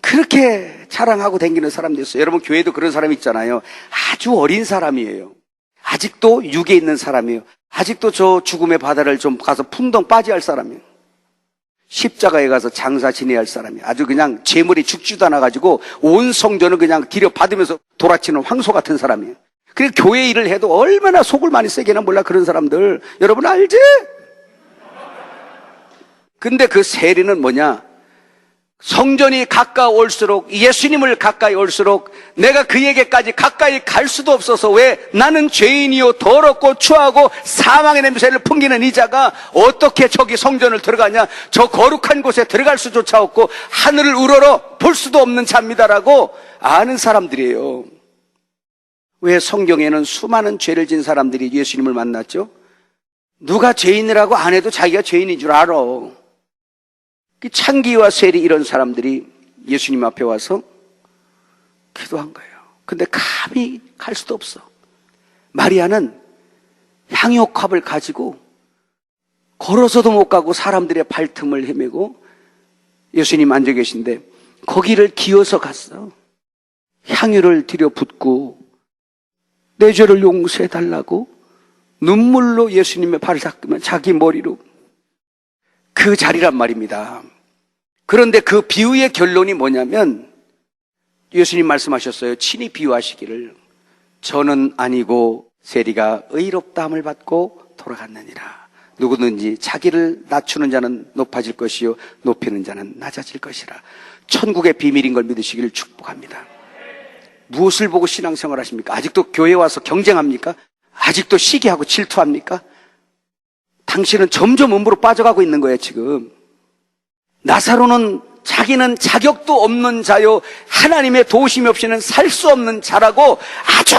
그렇게 자랑하고 다니는 사람도 있어요. 여러분 교회도 그런 사람이 있잖아요. 아주 어린 사람이에요. 아직도 육에 있는 사람이에요. 아직도 저 죽음의 바다를 좀 가서 풍덩 빠져야 할 사람이에요. 십자가에 가서 장사 지내야 할 사람이에요. 아주 그냥 재물이 죽지도 않아가지고 온 성전을 그냥 들여받으면서 돌아치는 황소 같은 사람이에요. 그래서 교회 일을 해도 얼마나 속을 많이 세게나 몰라 그런 사람들. 여러분 알지? 근데 그 세리는 뭐냐? 성전이 가까울수록 예수님을 가까이 올수록 내가 그에게까지 가까이 갈 수도 없어서 왜? 나는 죄인이요 더럽고 추하고 사망의 냄새를 풍기는 이 자가 어떻게 저기 성전을 들어가냐? 저 거룩한 곳에 들어갈 수조차 없고 하늘을 우러러 볼 수도 없는 자입니다라고 아는 사람들이에요. 왜 성경에는 수많은 죄를 진 사람들이 예수님을 만났죠? 누가 죄인이라고 안 해도 자기가 죄인인 줄 알아. 창기와 세리 이런 사람들이 예수님 앞에 와서 기도한 거예요. 근데 감히 갈 수도 없어. 마리아는 향유컵을 가지고 걸어서도 못 가고 사람들의 발틈을 헤매고 예수님 앉아 계신데 거기를 기어서 갔어. 향유를 들여 붓고 내 죄를 용서해 달라고 눈물로 예수님의 발을 닦으면 자기 머리로 그 자리란 말입니다. 그런데 그 비유의 결론이 뭐냐면 예수님 말씀하셨어요. 친히 비유하시기를 저는 아니고 세리가 의롭다함을 받고 돌아갔느니라. 누구든지 자기를 낮추는 자는 높아질 것이요 높이는 자는 낮아질 것이라. 천국의 비밀인 걸 믿으시기를 축복합니다. 무엇을 보고 신앙생활 하십니까? 아직도 교회 와서 경쟁합니까? 아직도 시기하고 질투합니까? 당신은 점점 음부로 빠져가고 있는 거예요, 지금. 나사로는 자기는 자격도 없는 자요, 하나님의 도우심이 없이는 살 수 없는 자라고 아주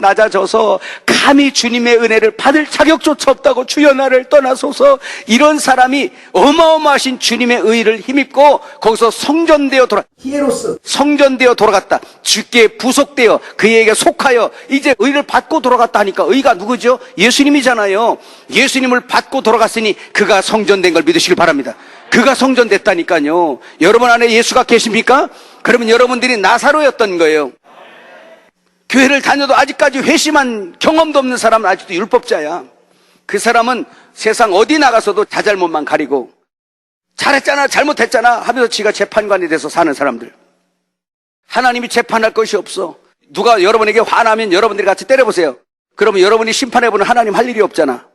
낮아져서 감히 주님의 은혜를 받을 자격조차 없다고 주여 나를 떠나소서. 이런 사람이 어마어마하신 주님의 의를 힘입고 거기서 성전되어 성전되어 돌아갔다. 주께 부속되어 그에게 속하여 이제 의를 받고 돌아갔다 하니까 의가 누구죠? 예수님이잖아요. 예수님을 받고 돌아갔으니 그가 성전된 걸 믿으시길 바랍니다. 그가 성전됐다니까요. 여러분 안에 예수가 계십니까? 그러면 여러분들이 나사로였던 거예요. 교회를 다녀도 아직까지 회심한 경험도 없는 사람은 아직도 율법자야. 그 사람은 세상 어디 나가서도 자잘못만 가리고 잘했잖아 잘못했잖아 하면서 지가 재판관이 돼서 사는 사람들. 하나님이 재판할 것이 없어. 누가 여러분에게 화나면 여러분들이 같이 때려보세요. 그러면 여러분이 심판해보는 하나님 할 일이 없잖아.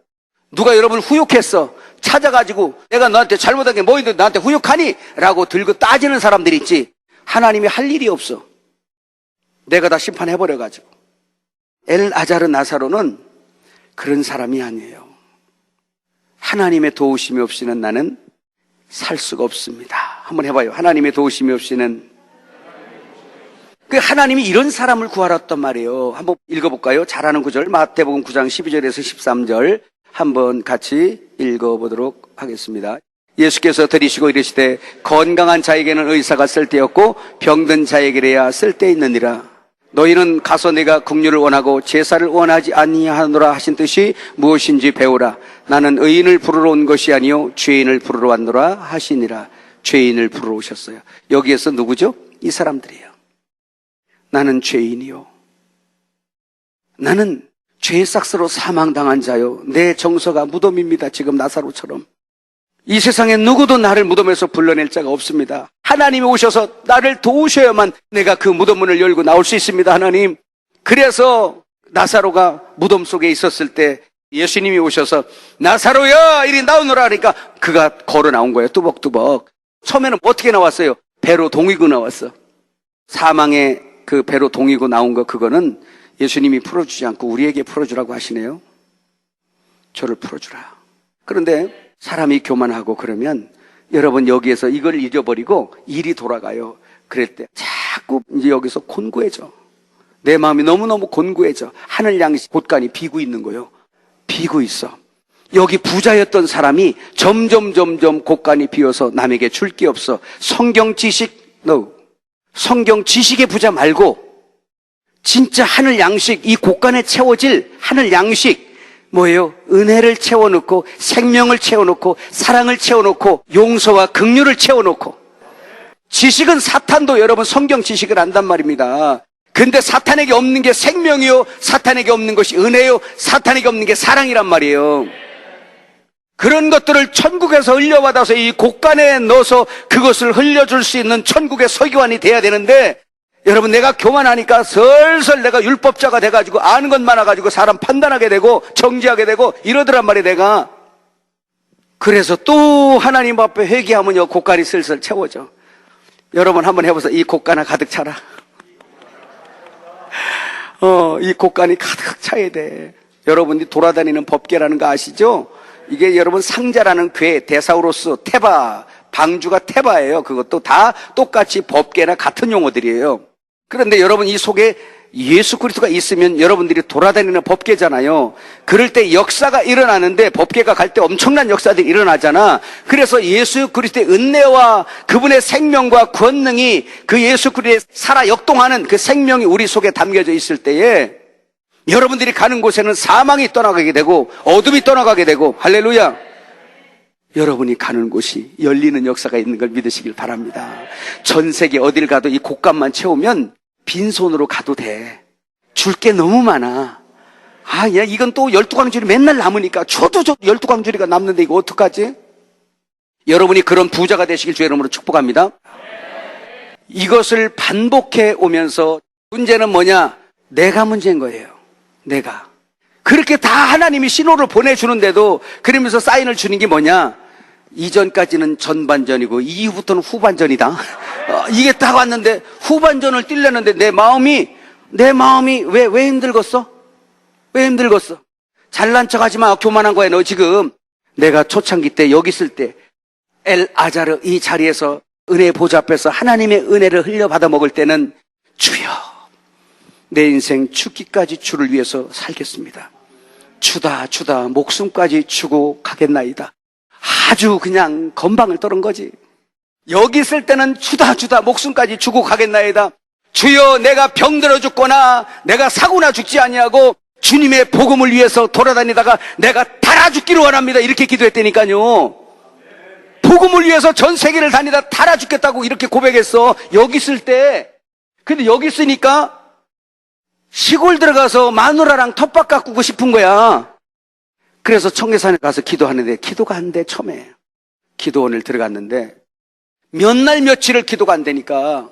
누가 여러분을 후욕했어. 찾아가지고 내가 너한테 잘못한 게 뭐인데 나한테 후욕하니? 라고 들고 따지는 사람들이 있지. 하나님이 할 일이 없어. 내가 다 심판해버려가지고. 엘아자르 나사로는 그런 사람이 아니에요. 하나님의 도우심이 없이는 나는 살 수가 없습니다. 한번 해봐요. 하나님의 도우심이 없이는. 그 하나님이 이런 사람을 구하셨단 말이에요. 한번 읽어볼까요? 잘하는 구절 마태복음 9장 12절에서 13절 한번 같이 읽어보도록 하겠습니다. 예수께서 들이시고 이르시되 건강한 자에게는 의사가 쓸데없고 병든 자에게래야 쓸데있느니라. 너희는 가서 내가 긍휼을 원하고 제사를 원하지 아니하노라 하신 뜻이 무엇인지 배우라. 나는 의인을 부르러 온 것이 아니요 죄인을 부르러 왔노라 하시니라. 죄인을 부르러 오셨어요. 여기에서 누구죠? 이 사람들이에요. 나는 죄인이요. 나는 죄의 싹스로 사망당한 자요. 내 정서가 무덤입니다. 지금 나사로처럼. 이 세상에 누구도 나를 무덤에서 불러낼 자가 없습니다. 하나님이 오셔서 나를 도우셔야만 내가 그 무덤 문을 열고 나올 수 있습니다. 하나님. 그래서 나사로가 무덤 속에 있었을 때 예수님이 오셔서 나사로야 이리 나오너라 하니까 그가 걸어 나온 거예요. 뚜벅뚜벅. 처음에는 어떻게 나왔어요? 배로 동이고 나왔어. 사망의 그 배로 동이고 나온 거, 그거는 예수님이 풀어주지 않고 우리에게 풀어주라고 하시네요. 저를 풀어주라. 그런데 사람이 교만하고 그러면 여러분 여기에서 이걸 잊어버리고 일이 돌아가요. 그럴 때 자꾸 이제 여기서 곤고해져. 내 마음이 너무너무 곤고해져. 하늘 양식 곳간이 비고 있는 거예요. 비고 있어. 여기 부자였던 사람이 점점 곳간이 비어서 남에게 줄 게 없어. 성경 지식, no. 성경 지식의 부자 말고 진짜 하늘 양식, 이 곳간에 채워질 하늘 양식 뭐예요? 은혜를 채워놓고 생명을 채워놓고 사랑을 채워놓고 용서와 긍휼을 채워놓고. 지식은 사탄도 여러분 성경 지식을 안단 말입니다. 근데 사탄에게 없는 게 생명이요, 사탄에게 없는 것이 은혜요, 사탄에게 없는 게 사랑이란 말이에요. 그런 것들을 천국에서 흘려받아서 이 곳간에 넣어서 그것을 흘려줄 수 있는 천국의 서기관이 돼야 되는데, 여러분 내가 교만하니까 슬슬 내가 율법자가 돼가지고 아는 것 많아가지고 사람 판단하게 되고 정죄하게 되고 이러더란 말이에요. 내가 그래서 또 하나님 앞에 회개하면요 곳간이 슬슬 채워져. 여러분 한번 해보세요. 이 곳간아 가득 차라. 이 곳간이 가득 차야 돼. 여러분이 돌아다니는 법궤라는 거 아시죠? 이게 여러분 상자라는 괴, 데사우로스, 테바, 방주가 테바예요. 그것도 다 똑같이 법궤나 같은 용어들이에요. 그런데 여러분 이 속에 예수 그리스도가 있으면 여러분들이 돌아다니는 법궤잖아요. 그럴 때 역사가 일어나는데 법궤가 갈 때 엄청난 역사들이 일어나잖아. 그래서 예수 그리스도의 은혜와 그분의 생명과 권능이 그 예수 그리스도의 살아 역동하는 그 생명이 우리 속에 담겨져 있을 때에 여러분들이 가는 곳에는 사망이 떠나가게 되고 어둠이 떠나가게 되고, 할렐루야, 여러분이 가는 곳이 열리는 역사가 있는 걸 믿으시길 바랍니다. 전 세계 어딜 가도 이 곳간만 채우면 빈손으로 가도 돼. 줄 게 너무 많아. 야, 이건 또 12광줄이 맨날 남으니까 저도 12광줄이가 남는데 이거 어떡하지? 여러분이 그런 부자가 되시길 주의 이름으로 축복합니다. 이것을 반복해 오면서 문제는 뭐냐? 내가 문제인 거예요. 내가. 그렇게 다 하나님이 신호를 보내주는데도 그러면서 사인을 주는 게 뭐냐? 이전까지는 전반전이고 이후부터는 후반전이다. 이게 딱 왔는데 후반전을 뛰려는데 내 마음이 왜 힘들겠어? 왜 힘들겠어? 잘난 척 하지 마. 교만한 거야 너 지금. 내가 초창기 때 여기 있을 때 엘 아자르 이 자리에서 은혜의 보좌 앞에서 하나님의 은혜를 흘려받아 먹을 때는 주여 내 인생 죽기까지 주를 위해서 살겠습니다. 주다 목숨까지 주고 가겠나이다. 아주 그냥 건방을 떠는 거지. 여기 있을 때는 주다 목숨까지 주고 가겠나이다. 주여 내가 병들어 죽거나 내가 사고나 죽지 아니하고 주님의 복음을 위해서 돌아다니다가 내가 달아 죽기를 원합니다. 이렇게 기도했다니까요. 복음을 위해서 전 세계를 다니다 달아 죽겠다고 이렇게 고백했어. 여기 있을 때. 근데 여기 있으니까 시골 들어가서 마누라랑 텃밭 가꾸고 싶은 거야. 그래서 청계산에 가서 기도하는데 기도가 안 돼. 처음에 기도원을 들어갔는데 몇 날 며칠을 기도가 안 되니까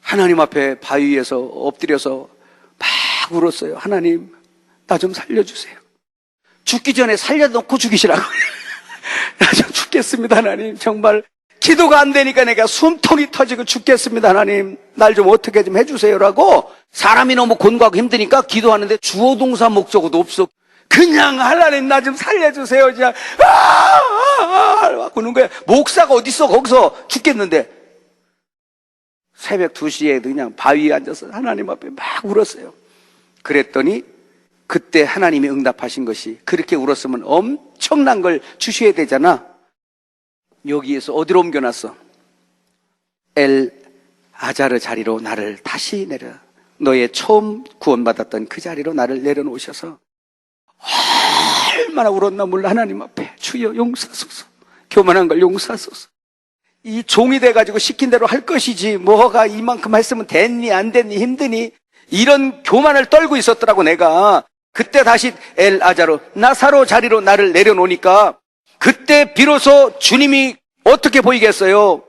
하나님 앞에 바위 위에서 엎드려서 막 울었어요. 하나님 나 좀 살려주세요. 죽기 전에 살려놓고 죽이시라고. 나 좀 죽겠습니다 하나님. 정말 기도가 안 되니까 내가 숨통이 터지고 죽겠습니다 하나님. 날 좀 어떻게 좀 해주세요라고. 사람이 너무 곤고하고 힘드니까 기도하는데 주어동사 목적어도 없어. 그냥 하나님 나 좀 살려주세요. 그냥 그러는 거야. 목사가 어딨어 거기서 죽겠는데. 새벽 2시에 그냥 바위에 앉아서 하나님 앞에 막 울었어요. 그랬더니 그때 하나님이 응답하신 것이, 그렇게 울었으면 엄청난 걸 주셔야 되잖아. 여기에서 어디로 옮겨놨어? 엘 아자르 자리로 나를 다시 내려. 너의 처음 구원받았던 그 자리로 나를 내려놓으셔서 얼마나 울었나 몰라. 하나님 앞에 주여 용서하소서, 교만한 걸 용서하소서. 이 종이 돼가지고 시킨 대로 할 것이지 뭐가 이만큼 했으면 됐니 안 됐니 힘드니, 이런 교만을 떨고 있었더라고. 내가 그때 다시 엘아자로 나사로 자리로 나를 내려놓으니까 그때 비로소 주님이 어떻게 보이겠어요?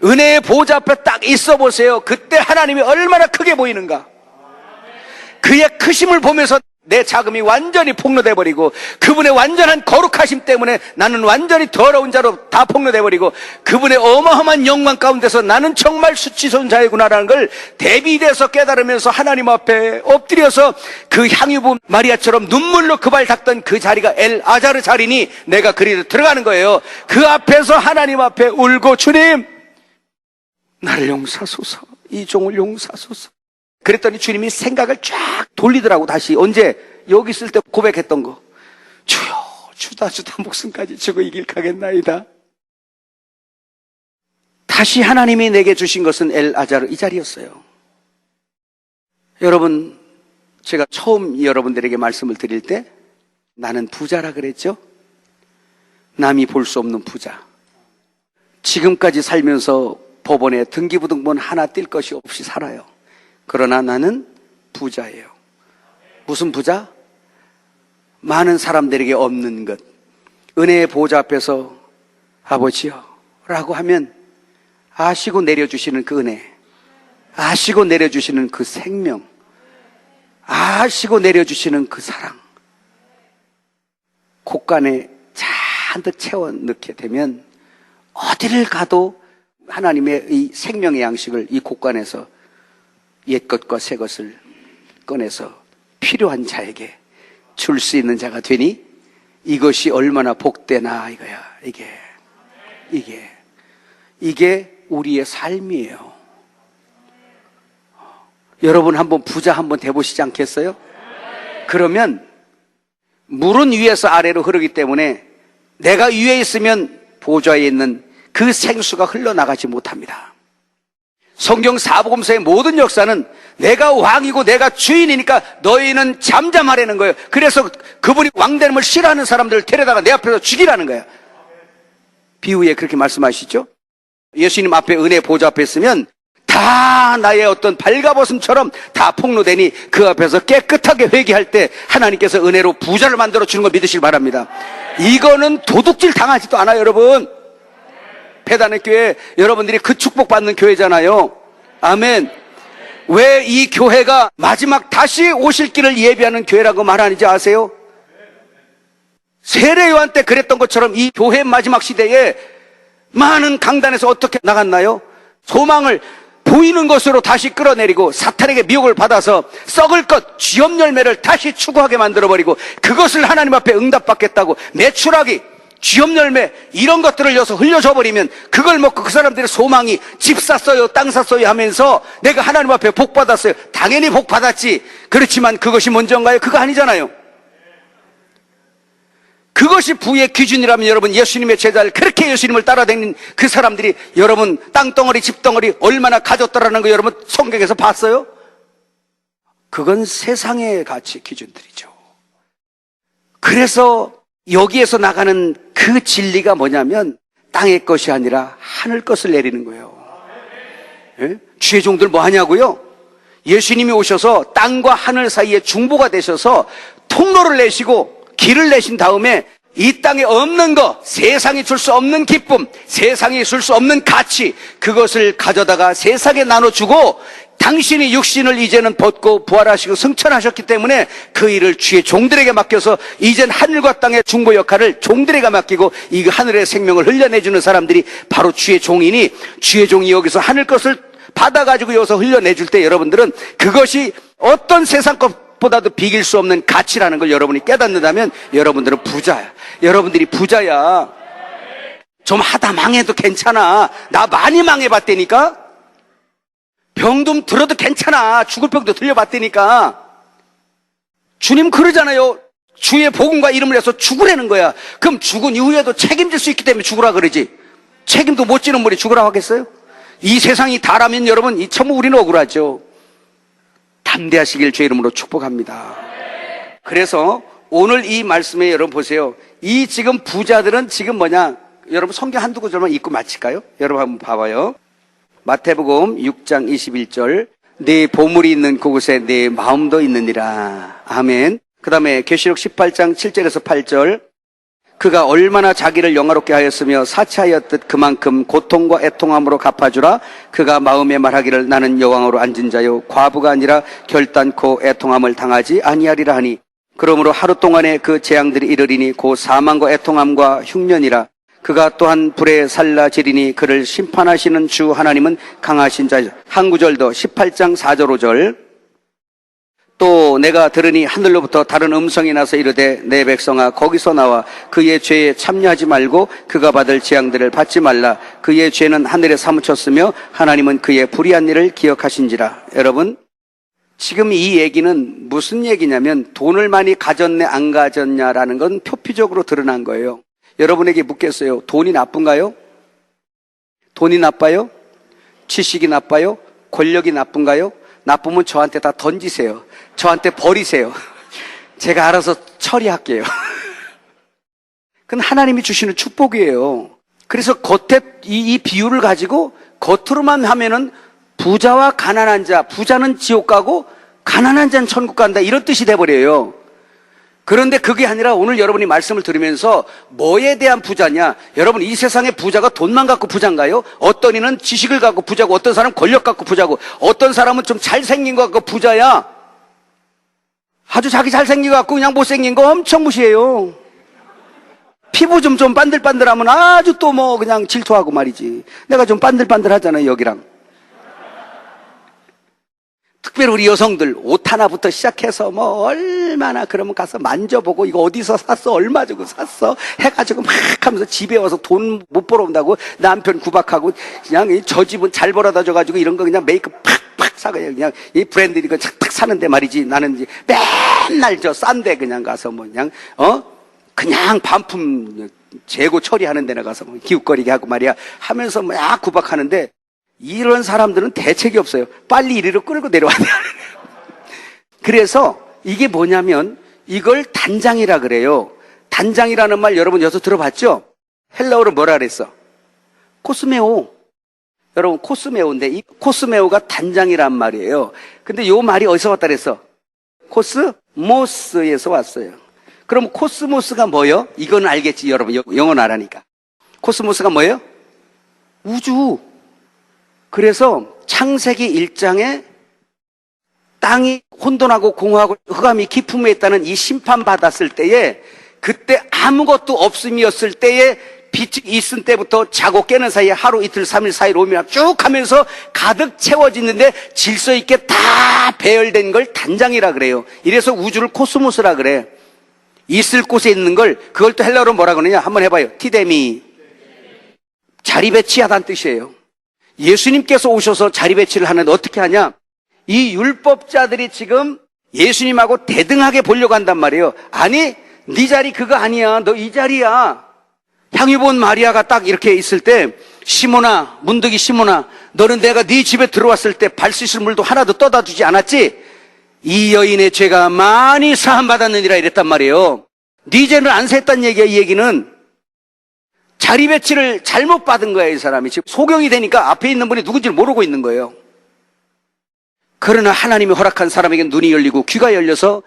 은혜의 보좌 앞에 딱 있어 보세요. 그때 하나님이 얼마나 크게 보이는가. 그의 크심을 보면서 내 자금이 완전히 폭로돼 버리고, 그분의 완전한 거룩하심 때문에 나는 완전히 더러운 자로 다 폭로돼 버리고, 그분의 어마어마한 영광 가운데서 나는 정말 수치스러운 자이구나라는 걸 대비돼서 깨달으면서 하나님 앞에 엎드려서 그 향유부 마리아처럼 눈물로 그 발 닦던 그 자리가 엘아자르 자리니 내가 그리로 들어가는 거예요. 그 앞에서 하나님 앞에 울고, 주님 나를 용서하소서, 이 종을 용서하소서. 그랬더니 주님이 생각을 쫙 돌리더라고. 다시 언제 여기 있을 때 고백했던 거, 주여 주다 목숨까지 주고 이길 가겠나이다. 다시 하나님이 내게 주신 것은 엘아자르 이 자리였어요. 여러분, 제가 처음 여러분들에게 말씀을 드릴 때 나는 부자라 그랬죠. 남이 볼 수 없는 부자. 지금까지 살면서 법원에 등기부등본 하나 뗄 것이 없이 살아요. 그러나 나는 부자예요. 무슨 부자? 많은 사람들에게 없는 것. 은혜의 보좌 앞에서 아버지요 라고 하면 아시고 내려주시는 그 은혜, 아시고 내려주시는 그 생명, 아시고 내려주시는 그 사랑, 곳간에 잔뜩 채워 넣게 되면 어디를 가도 하나님의 이 생명의 양식을 이 곳간에서 옛것과 새것을 꺼내서 필요한 자에게 줄 수 있는 자가 되니 이것이 얼마나 복되나 이거야. 이게 우리의 삶이에요. 여러분 한번 부자 한번 돼보시지 않겠어요? 그러면 물은 위에서 아래로 흐르기 때문에 내가 위에 있으면 보좌에 있는 그 생수가 흘러나가지 못합니다. 성경 사복음서의 모든 역사는 내가 왕이고 내가 주인이니까 너희는 잠잠하라는 거예요. 그래서 그분이 왕되는 걸 싫어하는 사람들을 데려다가 내 앞에서 죽이라는 거야. 비유에 그렇게 말씀하시죠. 예수님 앞에 은혜 보좌 앞에 있으면 다 나의 어떤 발가벗음처럼 다 폭로되니 그 앞에서 깨끗하게 회개할 때 하나님께서 은혜로 부자를 만들어 주는 걸 믿으시길 바랍니다. 이거는 도둑질 당하지도 않아요. 여러분, 배단의 교회 여러분들이 그 축복받는 교회잖아요. 아멘. 왜 이 교회가 마지막 다시 오실 길을 예비하는 교회라고 말하는지 아세요? 세례 요한 때 그랬던 것처럼 이 교회 마지막 시대에 많은 강단에서 어떻게 나갔나요? 소망을 보이는 것으로 다시 끌어내리고 사탄에게 미혹을 받아서 썩을 것, 쥐염 열매를 다시 추구하게 만들어버리고 그것을 하나님 앞에 응답받겠다고 매출하기, 쥐염 열매 이런 것들을 여서 흘려줘 버리면 그걸 먹고 그 사람들의 소망이 집 샀어요, 땅 샀어요 하면서 내가 하나님 앞에 복 받았어요. 당연히 복 받았지. 그렇지만 그것이 먼저인가요? 그거 아니잖아요. 그것이 부의 기준이라면 여러분, 예수님의 제자를 그렇게 예수님을 따라다니는 그 사람들이 여러분 땅덩어리 집덩어리 얼마나 가졌더라는 거 여러분 성경에서 봤어요? 그건 세상의 가치 기준들이죠. 그래서 여기에서 나가는 그 진리가 뭐냐면 땅의 것이 아니라 하늘 것을 내리는 거예요. 예? 주의 종들 뭐 하냐고요? 예수님이 오셔서 땅과 하늘 사이에 중보가 되셔서 통로를 내시고 길을 내신 다음에 이 땅에 없는 거, 세상이 줄 수 없는 기쁨, 세상이 줄 수 없는 가치, 그것을 가져다가 세상에 나눠주고 당신이 육신을 이제는 벗고 부활하시고 승천하셨기 때문에 그 일을 주의 종들에게 맡겨서 이젠 하늘과 땅의 중보 역할을 종들에게 맡기고 이 하늘의 생명을 흘려내주는 사람들이 바로 주의 종이니, 주의 종이 여기서 하늘 것을 받아가지고 여기서 흘려내줄 때 여러분들은 그것이 어떤 세상 것보다도 비길 수 없는 가치라는 걸 여러분이 깨닫는다면 여러분들은 부자야. 여러분들이 부자야. 좀 하다 망해도 괜찮아. 나 많이 망해봤다니까. 병 들어도 괜찮아. 죽을 병도 들려봤다니까. 주님 그러잖아요. 주의 복음과 이름을 해서 죽으라는 거야. 그럼 죽은 이후에도 책임질 수 있기 때문에 죽으라 그러지. 책임도 못 지는 분이 죽으라고 하겠어요? 이 세상이 다라면 여러분, 이 참 우리는 억울하죠. 담대하시길 주의 이름으로 축복합니다. 그래서 오늘 이 말씀에 여러분 보세요. 이 지금 부자들은 지금 뭐냐? 여러분 성경 한두 구절만 읽고 마칠까요? 여러분 한번 봐봐요. 마태복음 6장 21절. 네 보물이 있는 그곳에 네 마음도 있느니라. 아멘. 그 다음에 계시록 18장 7절에서 8절. 그가 얼마나 자기를 영화롭게 하였으며 사치하였듯 그만큼 고통과 애통함으로 갚아주라. 그가 마음에 말하기를 나는 여왕으로 앉은 자요 과부가 아니라 결단코 애통함을 당하지 아니하리라 하니 그러므로 하루 동안에 그 재앙들이 이르리니 곧 사망과 애통함과 흉년이라. 그가 또한 불에 살라지리니 그를 심판하시는 주 하나님은 강하신 자요. 한 구절 더 18장 4절 5절. 또 내가 들으니 하늘로부터 다른 음성이 나서 이르되 내 백성아 거기서 나와 그의 죄에 참여하지 말고 그가 받을 재앙들을 받지 말라. 그의 죄는 하늘에 사무쳤으며 하나님은 그의 불의한 일을 기억하신지라. 여러분 지금 이 얘기는 무슨 얘기냐면 돈을 많이 가졌네 안 가졌냐라는 건 표피적으로 드러난 거예요. 여러분에게 묻겠어요. 돈이 나쁜가요? 돈이 나빠요? 지식이 나빠요? 권력이 나쁜가요? 나쁘면 저한테 다 던지세요. 저한테 버리세요. 제가 알아서 처리할게요. 그건 하나님이 주시는 축복이에요. 그래서 겉에 이 비유를 가지고 겉으로만 하면은 부자와 가난한 자, 부자는 지옥 가고 가난한 자는 천국 간다 이런 뜻이 돼버려요. 그런데 그게 아니라 오늘 여러분이 말씀을 들으면서 뭐에 대한 부자냐? 여러분 이 세상의 부자가 돈만 갖고 부자인가요? 어떤 이는 지식을 갖고 부자고 어떤 사람은 권력 갖고 부자고 어떤 사람은 좀 잘생긴 거 갖고 부자야. 아주 자기 잘생긴 거 갖고 그냥 못생긴 거 엄청 무시해요. 피부 좀 반들반들하면 아주 또 뭐 그냥 질투하고 말이지. 내가 좀 반들반들하잖아요 여기랑. 특별히 우리 여성들 옷 하나부터 시작해서 뭐 얼마나 그러면 가서 만져보고 이거 어디서 샀어 얼마 주고 샀어 해가지고 막 하면서 집에 와서 돈 못 벌어온다고 남편 구박하고 그냥 저 집은 잘 벌어다 줘가지고 이런 거 그냥 메이크업 팍팍 사고 그냥 이 브랜드 이거 착탁 사는데 말이지. 나는 이제 맨날 저 싼데 그냥 가서 뭐 그냥 반품 재고 처리하는 데나 가서 뭐 기웃거리게 하고 말이야 하면서 막 구박하는데 이런 사람들은 대책이 없어요. 빨리 이리로 끌고 내려와야 돼요. 그래서 이게 뭐냐면 이걸 단장이라 그래요. 단장이라는 말 여러분 여기서 들어봤죠? 헬라어로 뭐라 그랬어? 코스메오. 여러분 코스메오인데 이 코스메오가 단장이란 말이에요. 근데 이 말이 어디서 왔다 그랬어? 코스모스에서 왔어요. 그럼 코스모스가 뭐예요? 이건 알겠지 여러분 영어는 알아니까. 코스모스가 뭐예요? 우주. 그래서 창세기 1장에 땅이 혼돈하고 공허하고 흑암이 깊음에 있다는 이 심판받았을 때에 그때 아무것도 없음이었을 때에 빛이 있은 때부터 자고 깨는 사이에 하루 이틀 3일 4일 5일 쭉 하면서 가득 채워지는데 질서 있게 다 배열된 걸 단장이라 그래요. 이래서 우주를 코스모스라 그래. 있을 곳에 있는 걸 그걸 또 헬라어로 뭐라 그러냐 한번 해봐요. 티데미. 자리 배치하다는 뜻이에요. 예수님께서 오셔서 자리 배치를 하는데 어떻게 하냐? 이 율법자들이 지금 예수님하고 대등하게 보려고 한단 말이에요. 아니, 네 자리 그거 아니야. 너 이 자리야. 향유 본 마리아가 딱 이렇게 있을 때 시몬아, 문득이 시몬아, 너는 내가 네 집에 들어왔을 때 발 씻을 물도 하나도 떠다 주지 않았지? 이 여인의 죄가 많이 사함받았느니라 이랬단 말이에요. 네 죄는 안 샜단 얘기야. 이 얘기는 자리 배치를 잘못 받은 거예요. 이 사람이 지금 소경이 되니까 앞에 있는 분이 누군지를 모르고 있는 거예요. 그러나 하나님이 허락한 사람에게 눈이 열리고 귀가 열려서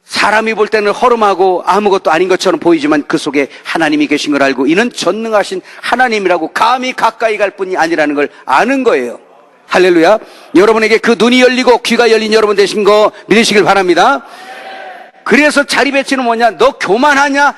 사람이 볼 때는 허름하고 아무것도 아닌 것처럼 보이지만 그 속에 하나님이 계신 걸 알고 이는 전능하신 하나님이라고 감히 가까이 갈 뿐이 아니라는 걸 아는 거예요. 할렐루야. 여러분에게 그 눈이 열리고 귀가 열린 여러분 되신 거 믿으시길 바랍니다. 그래서 자리 배치는 뭐냐? 너 교만하냐?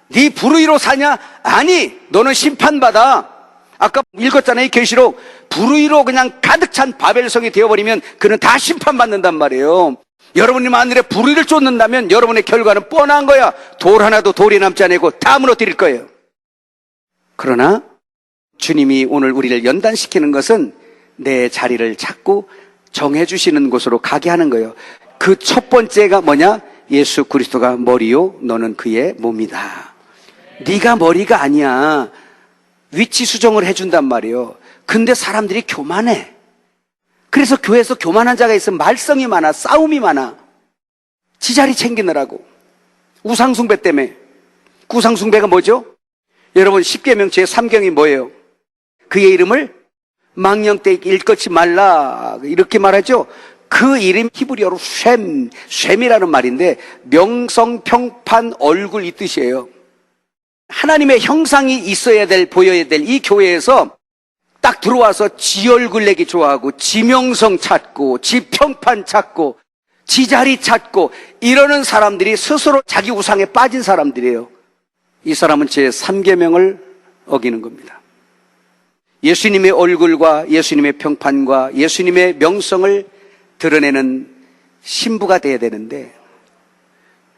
네 불의로 사냐? 아니, 너는 심판받아. 아까 읽었잖아요. 이 계시록. 불의로 그냥 가득 찬 바벨성이 되어버리면 그는 다 심판받는단 말이에요. 여러분이 만일에 불의를 쫓는다면 여러분의 결과는 뻔한 거야. 돌 하나도 돌이 남지 않고 다 무너뜨릴 거예요. 그러나 주님이 오늘 우리를 연단시키는 것은 내 자리를 찾고 정해주시는 곳으로 가게 하는 거예요. 그 첫 번째가 뭐냐? 예수 그리스도가 머리요 너는 그의 몸이다. 네가 머리가 아니야. 위치 수정을 해준단 말이에요. 근데 사람들이 교만해. 그래서 교회에서 교만한 자가 있으면 말썽이 많아, 싸움이 많아. 지자리 챙기느라고. 우상숭배 때문에. 그 우상숭배가 뭐죠? 여러분 10계명 제3경이 뭐예요? 그의 이름을 망령되이 일컫지 말라 이렇게 말하죠. 그 이름 히브리어로 쉔이라는 말인데 명성평판 얼굴 이 뜻이에요. 하나님의 형상이 있어야 될, 보여야 될 이 교회에서 딱 들어와서 지 얼굴 내기 좋아하고 지 명성 찾고 지 평판 찾고 지 자리 찾고 이러는 사람들이 스스로 자기 우상에 빠진 사람들이에요. 이 사람은 제3계명을 어기는 겁니다. 예수님의 얼굴과 예수님의 평판과 예수님의 명성을 드러내는 신부가 돼야 되는데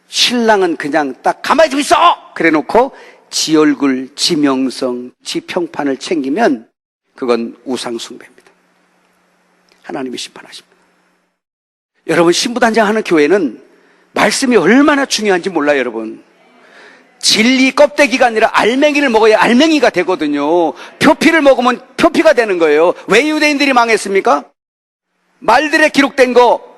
신랑은 그냥 딱 가만히 좀 있어! 그래 놓고 지 얼굴, 지 명성, 지 평판을 챙기면 그건 우상숭배입니다. 하나님이 심판하십니다. 여러분 신부단장하는 교회는 말씀이 얼마나 중요한지 몰라요. 여러분 진리 껍데기가 아니라 알맹이를 먹어야 알맹이가 되거든요. 표피를 먹으면 표피가 되는 거예요. 왜 유대인들이 망했습니까? 말들에 기록된 거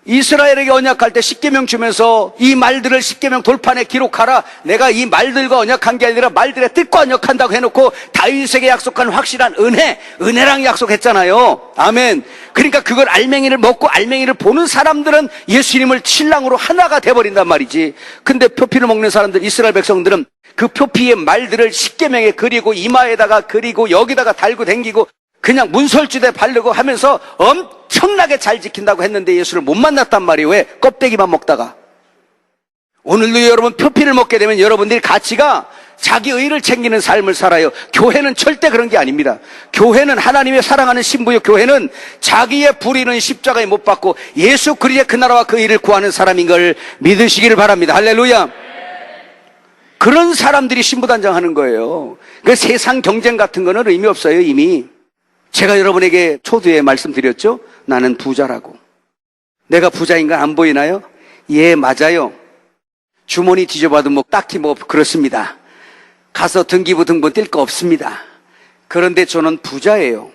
이스라엘에게 언약할 때 10계명 주면서 이 말들을 10계명 돌판에 기록하라. 내가 이 말들과 언약한 게 아니라 말들의 뜻과 언약한다고 해놓고 다윗에게 약속한 확실한 은혜랑 약속했잖아요. 아멘. 그러니까 그걸 알맹이를 먹고 알맹이를 보는 사람들은 예수님을 신랑으로 하나가 돼버린단 말이지. 근데 표피를 먹는 사람들, 이스라엘 백성들은 그 표피의 말들을 10계명에 그리고 이마에다가 그리고 여기다가 달고 댕기고 그냥 문설주대 바르고 하면서 엄청나게 잘 지킨다고 했는데 예수를 못 만났단 말이에요. 왜? 껍데기만 먹다가. 오늘도 여러분 표피를 먹게 되면 여러분들이 가치가 자기 의를 챙기는 삶을 살아요. 교회는 절대 그런 게 아닙니다. 교회는 하나님의 사랑하는 신부요. 교회는 자기의 불의는 십자가에 못 박고 예수 그리스도의 그 나라와 그 일을 구하는 사람인 걸 믿으시기를 바랍니다. 할렐루야. 그런 사람들이 신부단장하는 거예요. 그 세상 경쟁 같은 거는 의미 없어요. 이미 제가 여러분에게 초두에 말씀드렸죠. 나는 부자라고. 내가 부자인가 안 보이나요? 예, 맞아요. 주머니 뒤져봐도 뭐 딱히 뭐 그렇습니다. 가서 등기부 등본 뗄 거 없습니다. 그런데 저는 부자예요.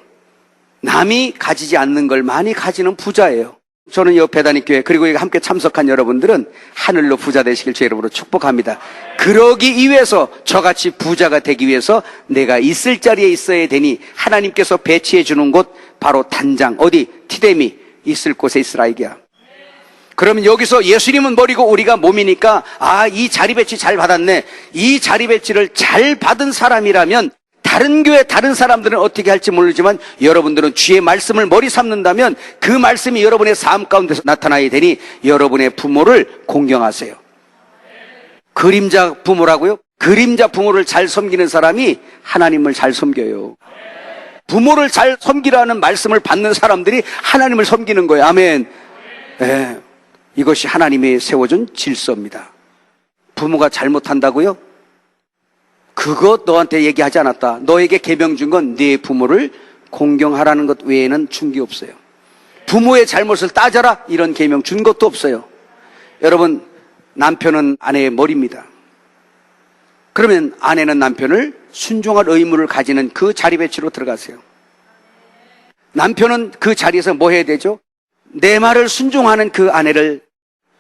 남이 가지지 않는 걸 많이 가지는 부자예요. 저는 옆에 다니교회 그리고 함께 참석한 여러분들은 하늘로 부자 되시길 제 이름으로 축복합니다. 그러기 위해서 저같이 부자가 되기 위해서 내가 있을 자리에 있어야 되니 하나님께서 배치해 주는 곳 바로 단장 어디 티데미 있을 곳에 있으라 이게야. 그러면 여기서 예수님은 머리고 우리가 몸이니까 이 자리 배치 잘 받았네. 이 자리 배치를 잘 받은 사람이라면 다른 교회 다른 사람들은 어떻게 할지 모르지만 여러분들은 주의 말씀을 머리 삼는다면 그 말씀이 여러분의 삶 가운데서 나타나야 되니 여러분의 부모를 공경하세요. 그림자 부모라고요? 그림자 부모를 잘 섬기는 사람이 하나님을 잘 섬겨요. 부모를 잘 섬기라는 말씀을 받는 사람들이 하나님을 섬기는 거예요. 아멘. 네. 이것이 하나님이 세워준 질서입니다. 부모가 잘못한다고요? 그거 너한테 얘기하지 않았다. 너에게 계명 준 건 네 부모를 공경하라는 것 외에는 준 게 없어요. 부모의 잘못을 따져라 이런 계명 준 것도 없어요. 여러분 남편은 아내의 머리입니다. 그러면 아내는 남편을 순종할 의무를 가지는 그 자리 배치로 들어가세요. 남편은 그 자리에서 뭐 해야 되죠? 내 말을 순종하는 그 아내를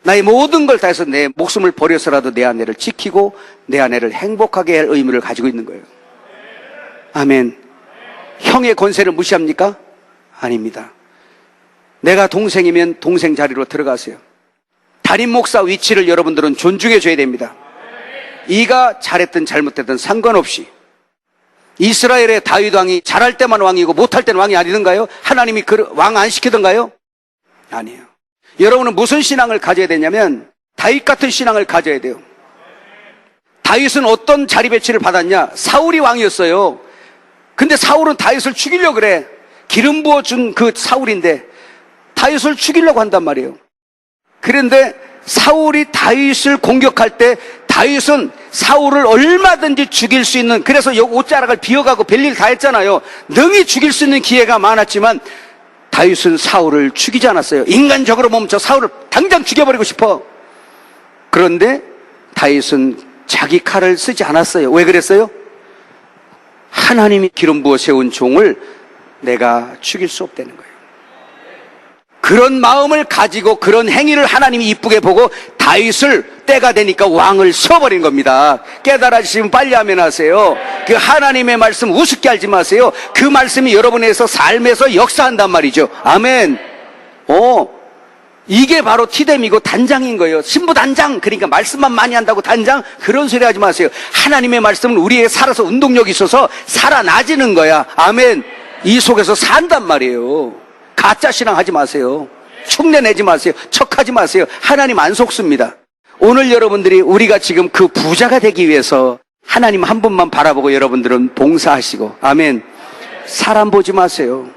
나의 모든 걸 다해서 내 목숨을 버려서라도 내 아내를 지키고 내 아내를 행복하게 할 의무를 가지고 있는 거예요. 아멘. 형의 권세를 무시합니까? 아닙니다. 내가 동생이면 동생 자리로 들어가세요. 담임 목사 위치를 여러분들은 존중해 줘야 됩니다. 이가 잘했든 잘못했든 상관없이. 이스라엘의 다윗 왕이 잘할 때만 왕이고 못할 때는 왕이 아니던가요? 하나님이 그 왕 안 시키던가요? 아니에요. 여러분은 무슨 신앙을 가져야 되냐면 다윗 같은 신앙을 가져야 돼요. 다윗은 어떤 자리 배치를 받았냐? 사울이 왕이었어요. 근데 사울은 다윗을 죽이려고 그래. 기름 부어준 그 사울인데 다윗을 죽이려고 한단 말이에요. 그런데 사울이 다윗을 공격할 때 다윗은 사울을 얼마든지 죽일 수 있는, 그래서 옷자락을 비워가고 별일 다 했잖아요. 능히 죽일 수 있는 기회가 많았지만 다윗은 사울을 죽이지 않았어요. 인간적으로 보면 저 사울을 당장 죽여버리고 싶어. 그런데 다윗은 자기 칼을 쓰지 않았어요. 왜 그랬어요? 하나님이 기름 부어 세운 종을 내가 죽일 수 없다는 거예요. 그런 마음을 가지고 그런 행위를 하나님이 이쁘게 보고 다윗을 때가 되니까 왕을 세워버린 겁니다. 깨달아지시면 빨리 하면 하세요. 그 하나님의 말씀 우습게 알지 마세요. 그 말씀이 여러분에서 삶에서 역사한단 말이죠. 아멘. 이게 바로 티뎀이고 단장인 거예요. 신부 단장. 그러니까 말씀만 많이 한다고 단장? 그런 소리 하지 마세요. 하나님의 말씀은 우리에게 살아서 운동력이 있어서 살아나지는 거야. 아멘. 이 속에서 산단 말이에요. 가짜 신앙 하지 마세요. 흉내 내지 마세요. 척하지 마세요. 하나님 안 속습니다. 오늘 여러분들이 우리가 지금 그 부자가 되기 위해서 하나님 한 분만 바라보고 여러분들은 봉사하시고, 아멘. 사람 보지 마세요.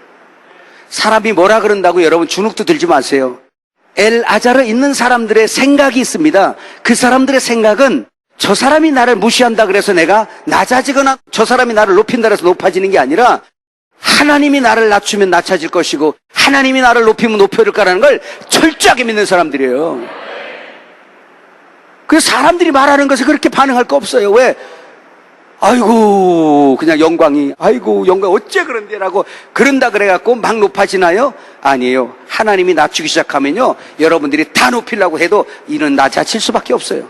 사람이 뭐라 그런다고 여러분 주눅도 들지 마세요. 엘아자르 있는 사람들의 생각이 있습니다. 그 사람들의 생각은 저 사람이 나를 무시한다 그래서 내가 낮아지거나 저 사람이 나를 높인다 그래서 높아지는 게 아니라 하나님이 나를 낮추면 낮아질 것이고 하나님이 나를 높이면 높여질 거라는 걸 철저하게 믿는 사람들이에요. 그래서 사람들이 말하는 것에 그렇게 반응할 거 없어요. 왜? 아이고 그냥 영광이 아이고 영광 어째 그런데라고 그런다 그래갖고 막 높아지나요? 아니에요. 하나님이 낮추기 시작하면요 여러분들이 다 높이려고 해도 이는 낮아질 수밖에 없어요.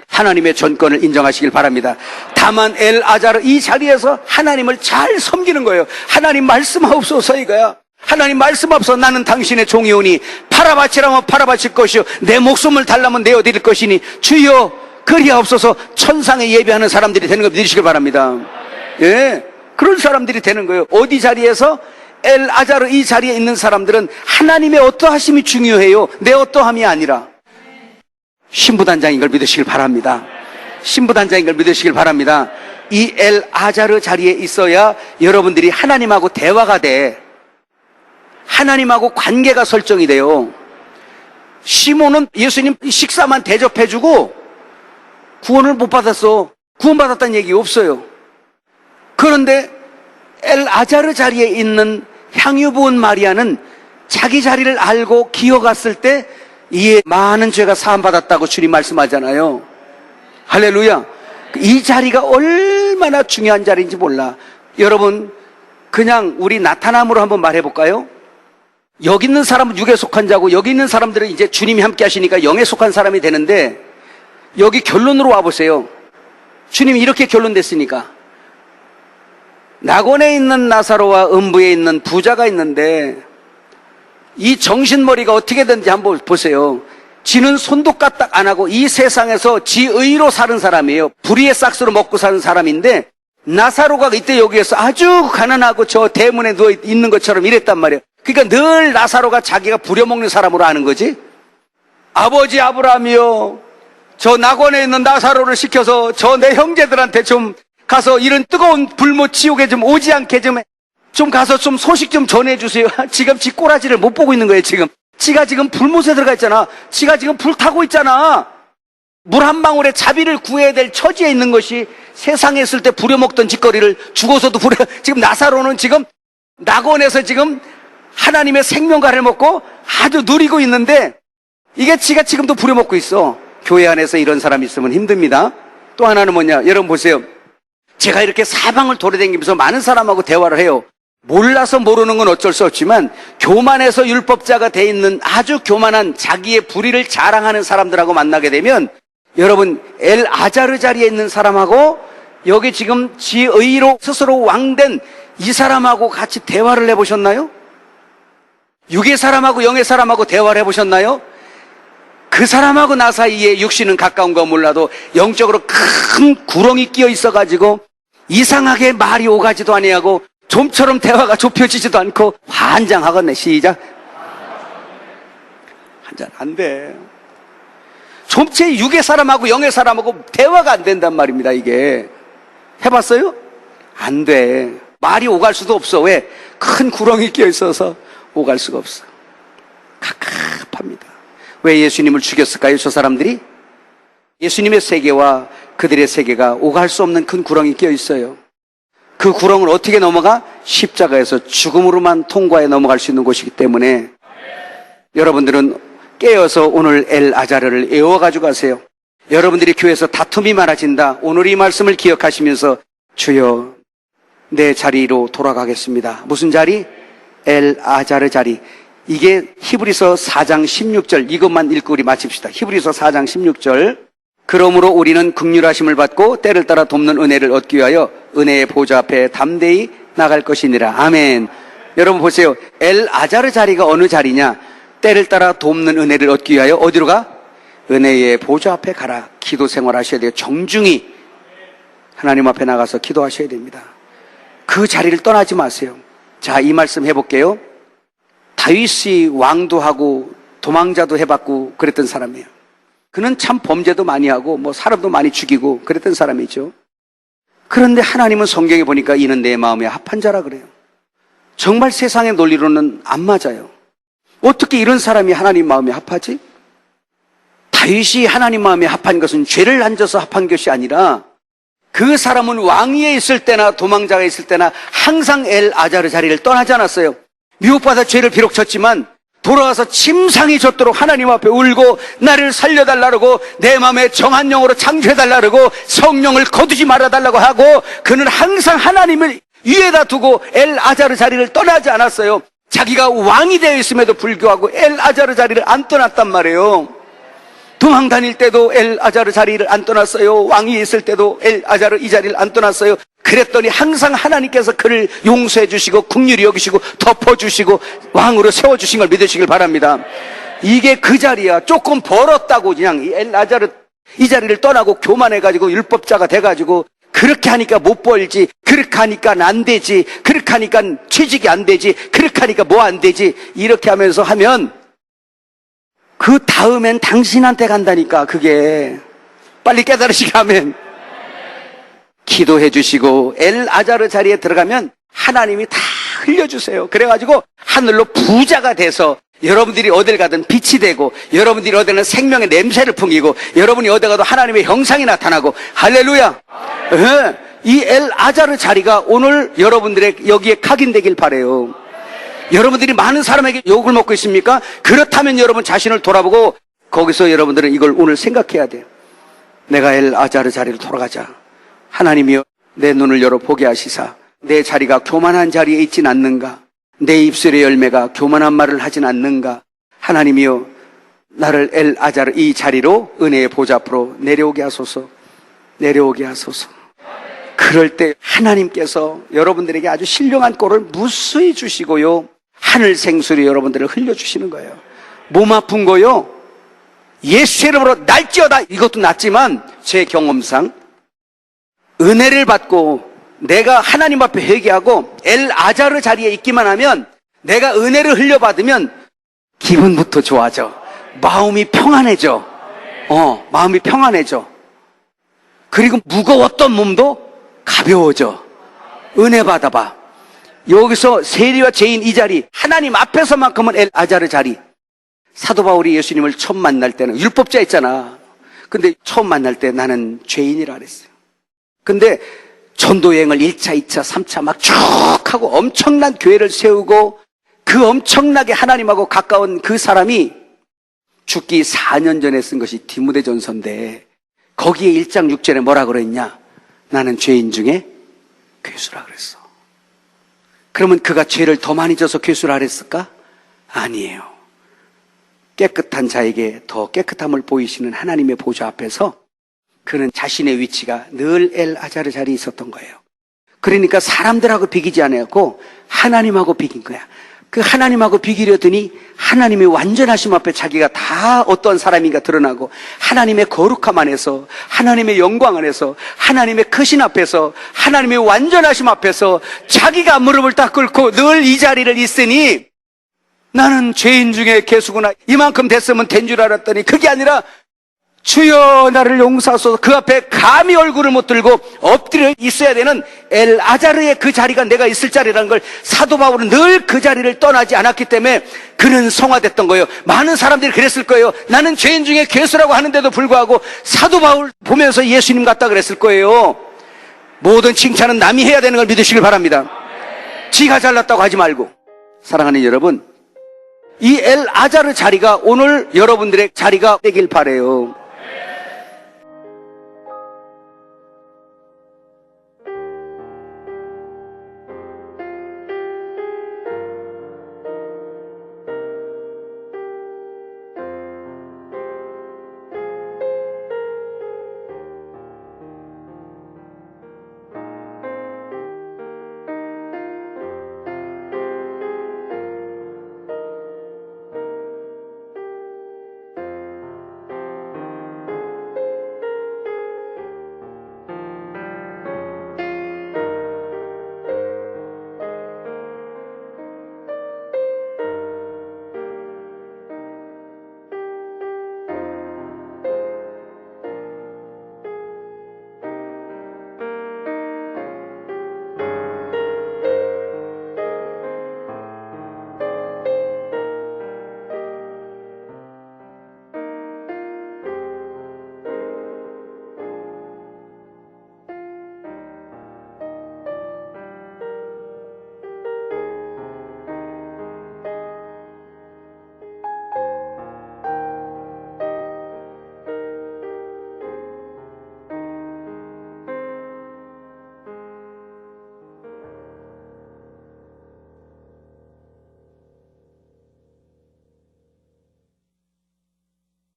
하나님의 전권을 인정하시길 바랍니다. 다만 엘아자르 이 자리에서 하나님을 잘 섬기는 거예요. 하나님 말씀하옵소서 이거야. 하나님 말씀하옵소서. 나는 당신의 종이오니 팔아바치라면 팔아바칠 것이요 내 목숨을 달라면 내어드릴 것이니 주여 그리하옵소서. 천상에 예배하는 사람들이 되는 거 믿으시길 바랍니다. 예, 그런 사람들이 되는 거예요. 어디 자리에서? 엘아자르 이 자리에 있는 사람들은 하나님의 어떠하심이 중요해요. 내 어떠함이 아니라. 신부단장인 걸 믿으시길 바랍니다. 신부단장인 걸 믿으시길 바랍니다. 이 엘아자르 자리에 있어야 여러분들이 하나님하고 대화가 돼. 하나님하고 관계가 설정이 돼요. 시몬은 예수님 식사만 대접해주고 구원을 못 받았어. 구원받았다는 얘기 없어요. 그런데 엘아자르 자리에 있는 향유 부은 마리아는 자기 자리를 알고 기어갔을 때 이에 많은 죄가 사함받았다고 주님 말씀하잖아요. 할렐루야. 이 자리가 얼마나 중요한 자리인지 몰라. 여러분 그냥 우리 나타남으로 한번 말해볼까요? 여기 있는 사람은 육에 속한 자고 여기 있는 사람들은 이제 주님이 함께 하시니까 영에 속한 사람이 되는데 여기 결론으로 와보세요. 주님이 이렇게 결론됐으니까 낙원에 있는 나사로와 음부에 있는 부자가 있는데 이 정신머리가 어떻게 되는지 한번 보세요. 지는 손도 까딱 안 하고 이 세상에서 지 의로 사는 사람이에요. 불의의 싹스로 먹고 사는 사람인데 나사로가 이때 여기에서 아주 가난하고 저 대문에 누워 있는 것처럼 이랬단 말이에요. 그러니까 늘 나사로가 자기가 부려먹는 사람으로 아는 거지. 아버지 아브라함이요 저 낙원에 있는 나사로를 시켜서 저 내 형제들한테 좀 가서 이런 뜨거운 불못 지옥에 좀 오지 않게 좀 가서 좀 소식 좀 전해주세요. 지금 지 꼬라지를 못 보고 있는 거예요. 지가 지금 불못에 들어가 있잖아. 지가 지금 불 타고 있잖아. 물 한 방울에 자비를 구해야 될 처지에 있는 것이 세상에 있을 때 부려먹던 짓거리를 죽어서도 지금 나사로는 지금 낙원에서 지금 하나님의 생명과를 먹고 아주 누리고 있는데 이게 지가 지금도 부려먹고 있어. 교회 안에서 이런 사람이 있으면 힘듭니다. 또 하나는 뭐냐, 여러분 보세요. 제가 이렇게 사방을 돌아다니면서 많은 사람하고 대화를 해요. 몰라서 모르는 건 어쩔 수 없지만 교만해서 율법자가 돼 있는 아주 교만한 자기의 불의를 자랑하는 사람들하고 만나게 되면 여러분 엘아자르 자리에 있는 사람하고 여기 지금 지의로 스스로 왕된 이 사람하고 같이 대화를 해보셨나요? 육의 사람하고 영의 사람하고 대화를 해보셨나요? 그 사람하고 나 사이에 육신은 가까운 거 몰라도 영적으로 큰 구렁이 끼어 있어가지고 이상하게 말이 오가지도 아니하고 좀처럼 대화가 좁혀지지도 않고 환장하겠네. 시작. 한잔 안 돼. 좀체 육의 사람하고 영의 사람하고 대화가 안 된단 말입니다. 이게 해봤어요? 안 돼. 말이 오갈 수도 없어. 왜? 큰 구렁이 끼어 있어서 오갈 수가 없어. 갑갑합니다. 왜 예수님을 죽였을까요? 저 사람들이? 예수님의 세계와 그들의 세계가 오갈 수 없는 큰 구렁이 끼어 있어요. 그 구렁을 어떻게 넘어가? 십자가에서 죽음으로만 통과해 넘어갈 수 있는 곳이기 때문에 여러분들은 깨어서 오늘 엘아자르를 애워가지고 가세요. 여러분들이 교회에서 다툼이 많아진다. 오늘 이 말씀을 기억하시면서 주여 내 자리로 돌아가겠습니다. 무슨 자리? 엘아자르 자리. 이게 히브리서 4장 16절, 이것만 읽고 우리 마칩시다. 히브리서 4장 16절. 그러므로 우리는 긍휼하심을 받고 때를 따라 돕는 은혜를 얻기 위하여 은혜의 보좌 앞에 담대히 나갈 것이니라. 아멘. 여러분 보세요. 엘 아자르 자리가 어느 자리냐? 때를 따라 돕는 은혜를 얻기 위하여 어디로 가? 은혜의 보좌 앞에 가라. 기도 생활 하셔야 돼요. 정중히 하나님 앞에 나가서 기도하셔야 됩니다. 그 자리를 떠나지 마세요. 자, 이 말씀 해볼게요. 다윗이 왕도 하고 도망자도 해봤고 그랬던 사람이에요. 그는 참 범죄도 많이 하고 뭐 사람도 많이 죽이고 그랬던 사람이죠. 그런데 하나님은 성경에 보니까 이는 내 마음에 합한 자라 그래요. 정말 세상의 논리로는 안 맞아요. 어떻게 이런 사람이 하나님 마음에 합하지? 다윗이 하나님 마음에 합한 것은 죄를 안 져서 합한 것이 아니라 그 사람은 왕위에 있을 때나 도망자가 있을 때나 항상 엘 아자르 자리를 떠나지 않았어요. 미혹받아 죄를 비록 졌지만 돌아와서 침상이 젖도록 하나님 앞에 울고 나를 살려달라고 내 마음에 정한 영으로 창조해달라고 성령을 거두지 말아달라고 하고 그는 항상 하나님을 위에다 두고 엘 아자르 자리를 떠나지 않았어요. 자기가 왕이 되어 있음에도 불구하고 엘 아자르 자리를 안 떠났단 말이에요. 도망 다닐 때도 엘 아자르 자리를 안 떠났어요. 왕이 있을 때도 엘 아자르 이 자리를 안 떠났어요. 그랬더니 항상 하나님께서 그를 용서해 주시고 긍휼히 여기시고 덮어주시고 왕으로 세워주신 걸 믿으시길 바랍니다. 이게 그 자리야. 조금 벌었다고 그냥 엘 아자르 이 자리를 떠나고 교만해가지고 율법자가 돼가지고 그렇게 하니까 못 벌지, 그렇게 하니까 안 되지, 그렇게 하니까 취직이 안 되지, 그렇게 하니까 뭐 안 되지, 이렇게 하면서 하면 그 다음엔 당신한테 간다니까. 그게 빨리 깨달으시게 하면 기도해 주시고 엘 아자르 자리에 들어가면 하나님이 다 흘려주세요. 그래가지고 하늘로 부자가 돼서 여러분들이 어딜 가든 빛이 되고 여러분들이 어딜 가든 생명의 냄새를 풍기고 여러분이 어디 가도 하나님의 형상이 나타나고 할렐루야. 이 엘 아자르 자리가 오늘 여러분들의 여기에 각인되길 바라요. 여러분들이 많은 사람에게 욕을 먹고 있습니까? 그렇다면 여러분 자신을 돌아보고 거기서 여러분들은 이걸 오늘 생각해야 돼요. 내가 엘 아자르 자리로 돌아가자. 하나님이여 내 눈을 열어 보게 하시사 내 자리가 교만한 자리에 있진 않는가? 내 입술의 열매가 교만한 말을 하진 않는가? 하나님이여 나를 엘 아자르 이 자리로 은혜의 보좌 앞으로 내려오게 하소서. 내려오게 하소서. 그럴 때 하나님께서 여러분들에게 아주 신령한 꼴을 무수히 주시고요 하늘 생수를 여러분들을 흘려주시는 거예요. 몸 아픈 거요 예수 이름으로 날지어다. 이것도 낫지만 제 경험상 은혜를 받고 내가 하나님 앞에 회개하고 엘 아자르 자리에 있기만 하면 내가 은혜를 흘려받으면 기분부터 좋아져. 마음이 평안해져. 마음이 평안해져. 그리고 무거웠던 몸도 가벼워져. 은혜 받아봐. 여기서 세리와 죄인 이 자리 하나님 앞에서만큼은 엘 아자르 자리. 사도 바울이 예수님을 처음 만날 때는 율법자 있잖아. 근데 처음 만날 때 나는 죄인이라 그랬어요. 근데 전도 여행을 1차, 2차, 3차 막 쭉 하고 엄청난 교회를 세우고 그 엄청나게 하나님하고 가까운 그 사람이 죽기 4년 전에 쓴 것이 디모데전서인데 거기에 1장 6절에 뭐라 그랬냐? 나는 죄인 중에 괴수라 그랬어. 그러면 그가 죄를 더 많이 져서 괴수라 그랬을까? 아니에요. 깨끗한 자에게 더 깨끗함을 보이시는 하나님의 보좌 앞에서 그는 자신의 위치가 늘 엘 아자르 자리에 있었던 거예요. 그러니까 사람들하고 비기지 않았고 하나님하고 비긴 거야. 그 하나님하고 비기려더니 하나님의 완전하심 앞에 자기가 다 어떤 사람인가 드러나고 하나님의 거룩함 안에서 하나님의 영광 안에서 하나님의 크신 앞에서 하나님의 완전하심 앞에서 자기가 무릎을 딱 꿇고 늘 이 자리를 있으니 나는 죄인 중에 괴수구나. 이만큼 됐으면 된 줄 알았더니 그게 아니라 주여 나를 용서하소서. 그 앞에 감히 얼굴을 못 들고 엎드려 있어야 되는 엘 아자르의 그 자리가 내가 있을 자리라는 걸 사도 바울은 늘 그 자리를 떠나지 않았기 때문에 그는 성화됐던 거예요. 많은 사람들이 그랬을 거예요. 나는 죄인 중에 괴수라고 하는데도 불구하고 사도 바울 보면서 예수님 같다 그랬을 거예요. 모든 칭찬은 남이 해야 되는 걸 믿으시길 바랍니다. 지가 잘났다고 하지 말고. 사랑하는 여러분, 이 엘 아자르 자리가 오늘 여러분들의 자리가 되길 바라요.